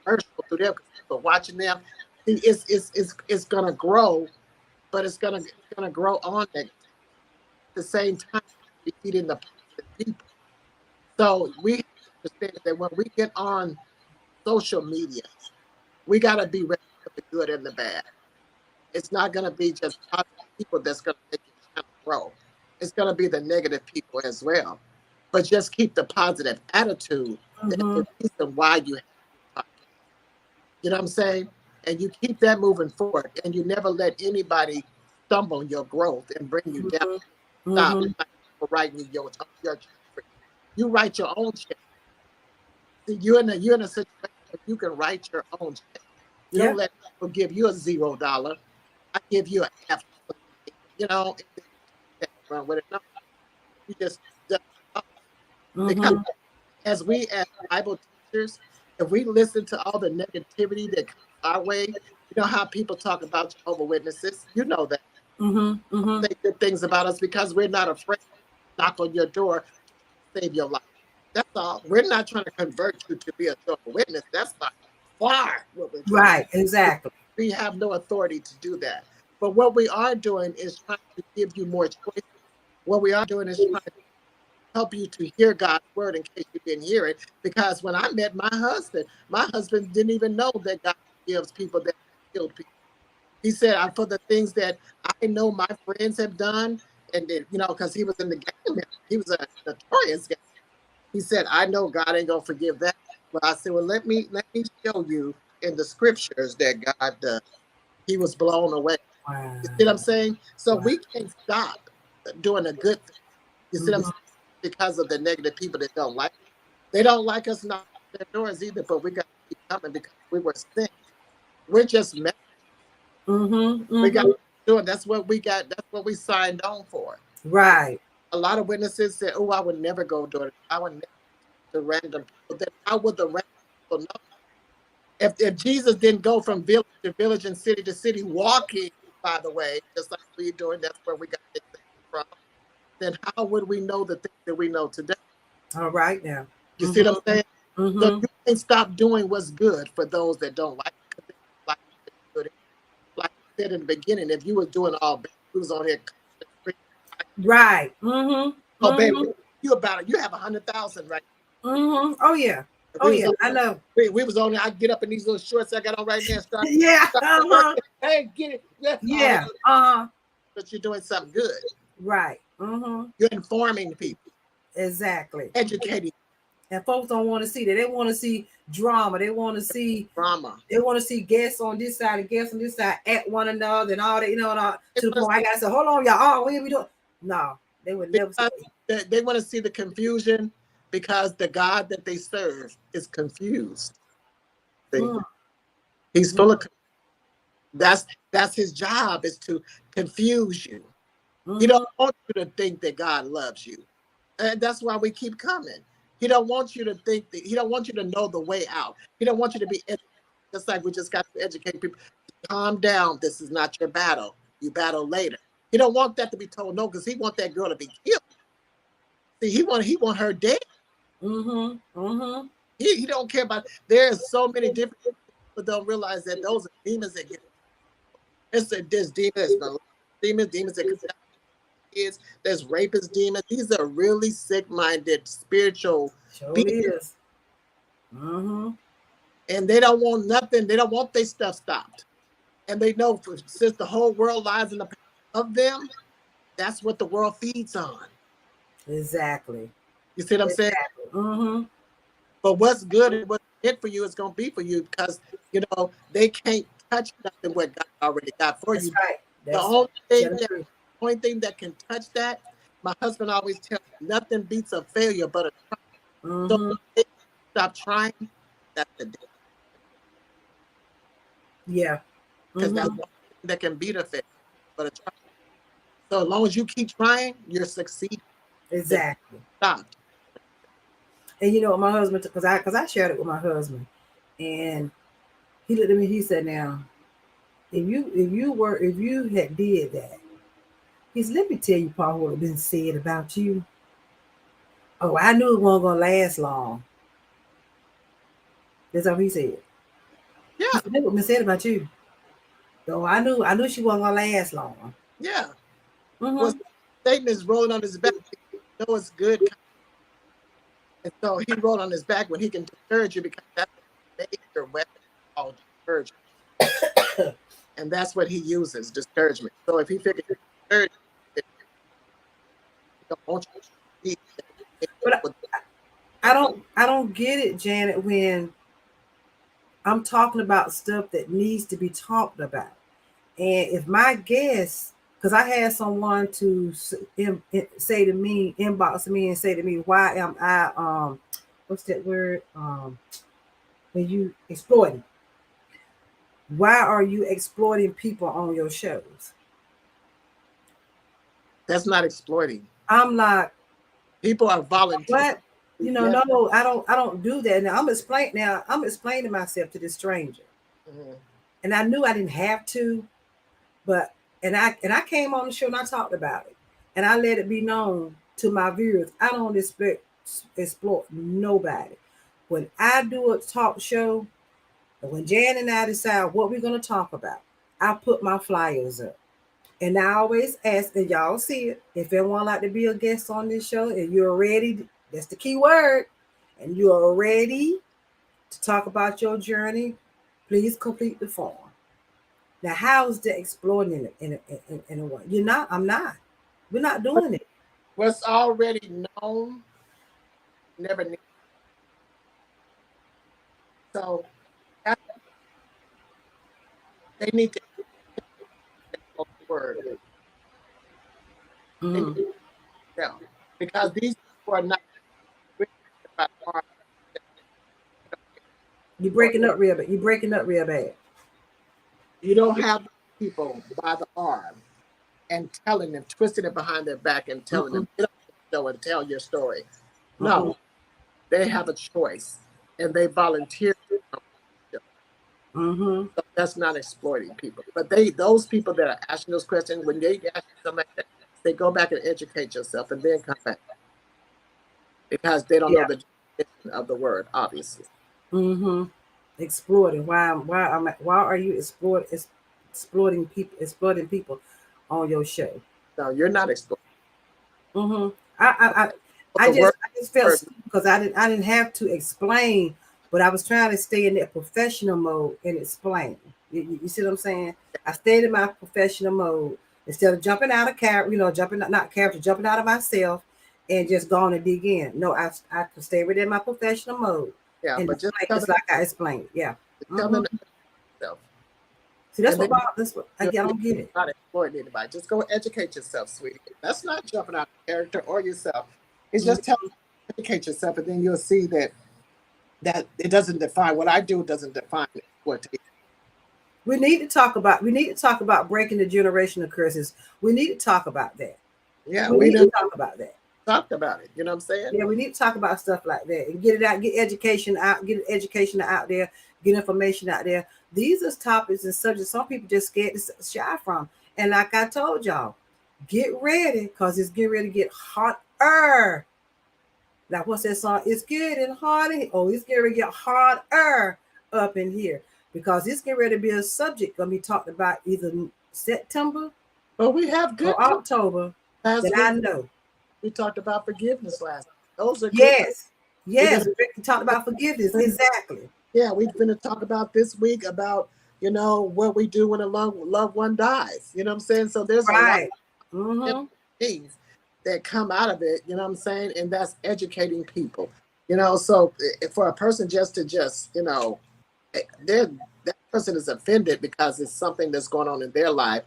commercial through them, because people watching them. It's gonna grow, but it's gonna grow on it. At the same time, defeating the people. So we have to understand that when we get on social media, we gotta be ready for the good and the bad. It's not gonna be just positive people that's gonna make your channel grow. It's gonna be the negative people as well. But just keep the positive attitude. That's the reason why you have to talk. You know what I'm saying? And you keep that moving forward, and you never let anybody stumble your growth and bring you down. Stop writing your you write your own check. See, you're in a situation where you can write your own check. You don't let people give you $0. I give you a F. Run with it. No, you just because as Bible teachers, if we listen to all the negativity that comes our way, how people talk about Jehovah's Witnesses, that. Say good things about us because we're not afraid to knock on your door to save your life. That's all. We're not trying to convert you to be a Jehovah's Witness. That's not far what we're doing. Right, exactly. We have no authority to do that. But what we are doing is trying to give you more choices. What we are doing is trying to help you to hear God's word in case you didn't hear it. Because when I met my husband didn't even know that God gives people that killed people. He said, for the things that I know my friends have done, and because he was in the game, he was a notorious guy. He said, I know God ain't gonna forgive that. But I said, well, let me show you in the scriptures that God does. He was blown away. Wow. You see what I'm saying? So we can't stop doing a good thing. You see what I'm saying? Because of the negative people that don't like us. They don't like us knocking their doors either, but we got to keep coming because we were sent. We're just messengers. We got to do it. That's what we got. That's what we signed on for. Right. A lot of witnesses said, "Oh, I would never go do it. I would never to random people." Then how would the random people know? If Jesus didn't go from village to village and city to city walking, by the way, just like we're doing, that's where we got it from. Then how would we know the things that we know today? All right now. You see what I'm saying? So you can't stop doing what's good for those that don't like it. Like I said in the beginning, if you was doing all bad, you was on here. Right. Oh, baby, you about it. You have 100,000 right now. Oh yeah. Oh yeah. I know. We was on there. I get up in these little shorts I got on right now. Start. Yeah. Hey, get it. Yeah. But you're doing something good. Right. You're informing people. Exactly. Educating. And folks don't want to see that. They want to see drama. They want to see drama. They want to see guests on this side and guests on this side at one another and all that, and all, to the point I gotta say, hold on, y'all. Oh, what are we doing? No, they would never see it. They want to see the confusion because the God that they serve is confused. He's full of. That's his job, is to confuse you. He don't want you to think that God loves you, and that's why we keep coming. He don't want you to think that. He don't want you to know the way out. He don't want you to be just like we just got to educate people. Calm down. This is not your battle. You battle later. He don't want that to be told no, because he want that girl to be killed. See, he want her dead. He don't care about. There's so many different people don't realize that those are demons that get. There's demons that kids. There's rapist demons. These are really sick-minded spiritual beings. And they don't want nothing. They don't want their stuff stopped. And they know since the whole world lies in the power of them, that's what the world feeds on. Exactly. You see what I'm saying? But what's good and what's good for you is going to be for you, because they can't touch nothing what God already got for you. Right. The only thing that can touch that, my husband always tells me, nothing beats a failure but a try. So if they stop trying, that's the day. Yeah. Because that's one thing that can beat a failure but a try. So as long as you keep trying, you're succeeding. Exactly. Stop. And my husband, because I shared it with my husband, and he looked at me. He said, "Now, if you had did that, he said, let me tell you, Paul, what had been said about you. Oh, I knew it wasn't gonna last long." That's how he said. Yeah, he said, that's what been said about you. So I knew she wasn't gonna last long. Yeah. Well, Satan is rolling on his back. You know it's good. And so he rolled on his back when he can discourage you, because that's a major weapon called discouragement. And that's what he uses, discouragement. So if he figures discouragement, he don't want you to be. But I don't get it, Janet, when I'm talking about stuff that needs to be talked about. And if my guests, because I had someone to say to me, inbox me and say to me, why am I, what's that word? When you exploiting. Why are you exploiting people on your shows? That's not exploiting. I'm like, people are volunteering. What? No, I don't do that. Now I'm explaining myself to this stranger. And I knew I didn't have to, but and I came on the show and I talked about it. And I let it be known to my viewers, I don't exploit nobody. When I do a talk show, and when Jan and I decide what we're going to talk about, I put my flyers up. And I always ask, and y'all see it, if anyone like to be a guest on this show, and you're ready, that's the key word, and you are ready to talk about your journey, please complete the form. Now, how is that exploiting it in a way? You're not. I'm not. We're not doing it. What's already known never need. So they need to word. Yeah, because these people are not. You're breaking up real bad. You don't have people by the arm and telling them, twisting it behind their back and telling them, get up the show and tell your story. No, they have a choice and they volunteer. So that's not exploiting people. But those people that are asking those questions, when they ask you something like that, they go back and educate yourself and then come back. Because they don't know the definition of the word, obviously. Exploiting. Why are you exploiting people on your show? No, you're not exploiting. I just felt because I didn't have to explain, but I was trying to stay in that professional mode and explain. You see what I'm saying? I stayed in my professional mode instead of jumping out of character, jumping out of myself and just going to dig in. No, I could stay within my professional mode. Yeah, and but just like I explained. Yeah. Tell them yourself. See, that's what I don't get it. Not exploiting anybody. Just go educate yourself, sweetie. That's not jumping out of character or yourself. It's just telling you to educate yourself, and then you'll see that it doesn't define what I do. Doesn't define exploitation. We need to talk about breaking the generational curses. We need to talk about that. Yeah, we need to talk about that. Talked about it. You know what I'm saying? Yeah, we need to talk about stuff like that and get it out, get education out there, get information out there. These are topics and subjects some people just scared to shy from. And like I told y'all, get ready because it's getting ready to get hotter. Like what's that song? It's getting hotter. Oh, it's getting ready to get hotter up in here because it's getting ready to be a subject going to be talked about either September we have good or October that I know. We talked about forgiveness last. Those are yes. We talked about forgiveness. Exactly. Yeah, we're going to talk about this week about what we do when a loved one dies. You know what I'm saying? So there's a lot of things that come out of it. You know what I'm saying? And that's educating people. So for a person that person is offended because it's something that's going on in their life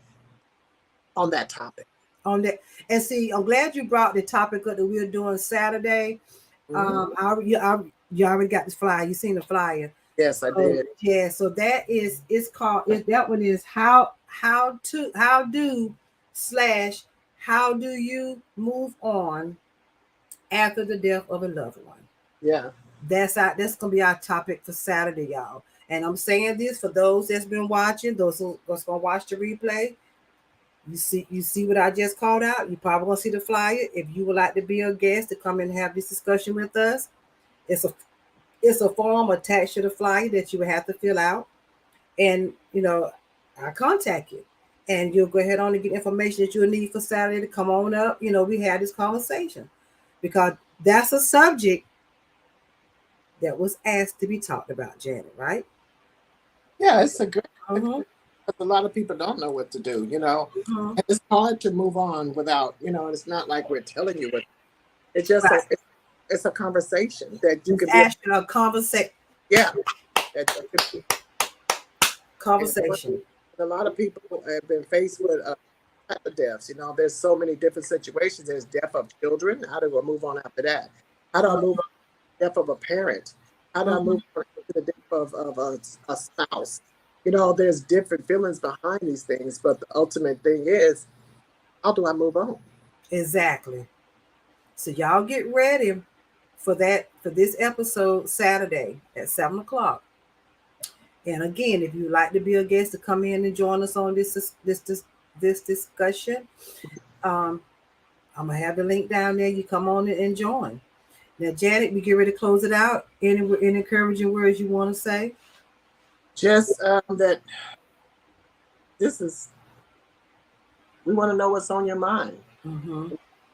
on that topic. On that, and see, I'm glad you brought the topic up that we're doing Saturday. You already got this flyer. You seen the flyer? Yes, I did. Yeah, so it's called. That one is how do you move on after the death of a loved one? Yeah, that's gonna be our topic for Saturday, y'all. And I'm saying this for those that's been watching, those that's gonna watch the replay. You see what I just called out. You probably gonna see the flyer. If you would like to be a guest to come and have this discussion with us, it's a form attached to the flyer that you would have to fill out, and I'll contact you, and you'll go ahead on and get information that you'll need for Saturday to come on up. We had this conversation because that's a subject that was asked to be talked about, Janet. Right? Yeah, it's a good. A lot of people don't know what to do, and it's hard to move on without, it's not like we're telling you what. It's just it's a conversation that you can ask a conversation. Yeah, conversation. And a lot of people have been faced with type of deaths. There's so many different situations. There's death of children. How do I move on after that? How do I move on to the death of a parent? How do I move on to the death of a spouse? There's different feelings behind these things, but the ultimate thing is, how do I move on? Exactly. So y'all get ready for this episode Saturday at 7:00. And again, if you'd like to be a guest to come in and join us on this discussion, I'm gonna have the link down there. You come on and join. Now, Janet, we get ready to close it out. Any encouraging words you want to say? Just that we want to know what's on your mind.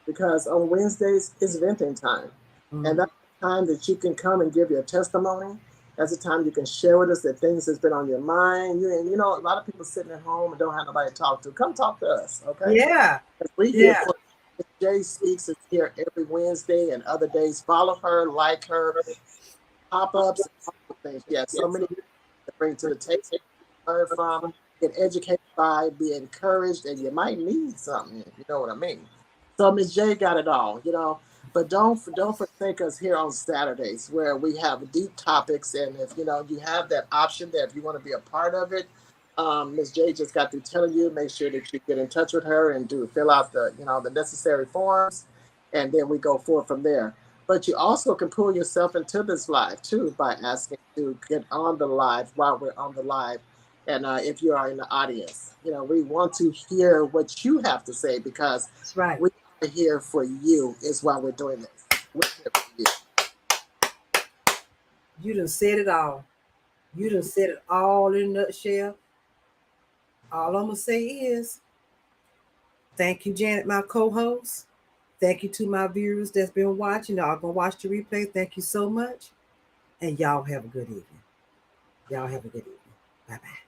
Because on Wednesdays is venting time. And that's the time that you can come and give your testimony. That's the time you can share with us the things that's been on your mind. A lot of people sitting at home and don't have nobody to talk to. Come talk to us, okay? Yeah. We here for Jay Speaks is here every Wednesday and other days. Follow her, like her, pop-ups, and all things. Yeah, so many to bring to the table, learn from, get educated by, be encouraged, and you might need something. You know what I mean? So Ms. J got it all, But don't forsake us here on Saturdays where we have deep topics, and if you have that option that if you want to be a part of it, Ms. J just got through telling you, make sure that you get in touch with her and fill out the necessary forms, and then we go forward from there. But you also can pull yourself into this live too by asking to get on the live while we're on the live. And if you are in the audience, we want to hear what you have to say, because That's right. we are here for you is why we're doing this. We're here for you. You done said it all. You done said it all in a nutshell. All I'm going to say is thank you, Janet, my co-host. Thank you to my viewers that's been watching. Y'all going to watch the replay. Thank you so much. And y'all have a good evening. Y'all have a good evening. Bye-bye.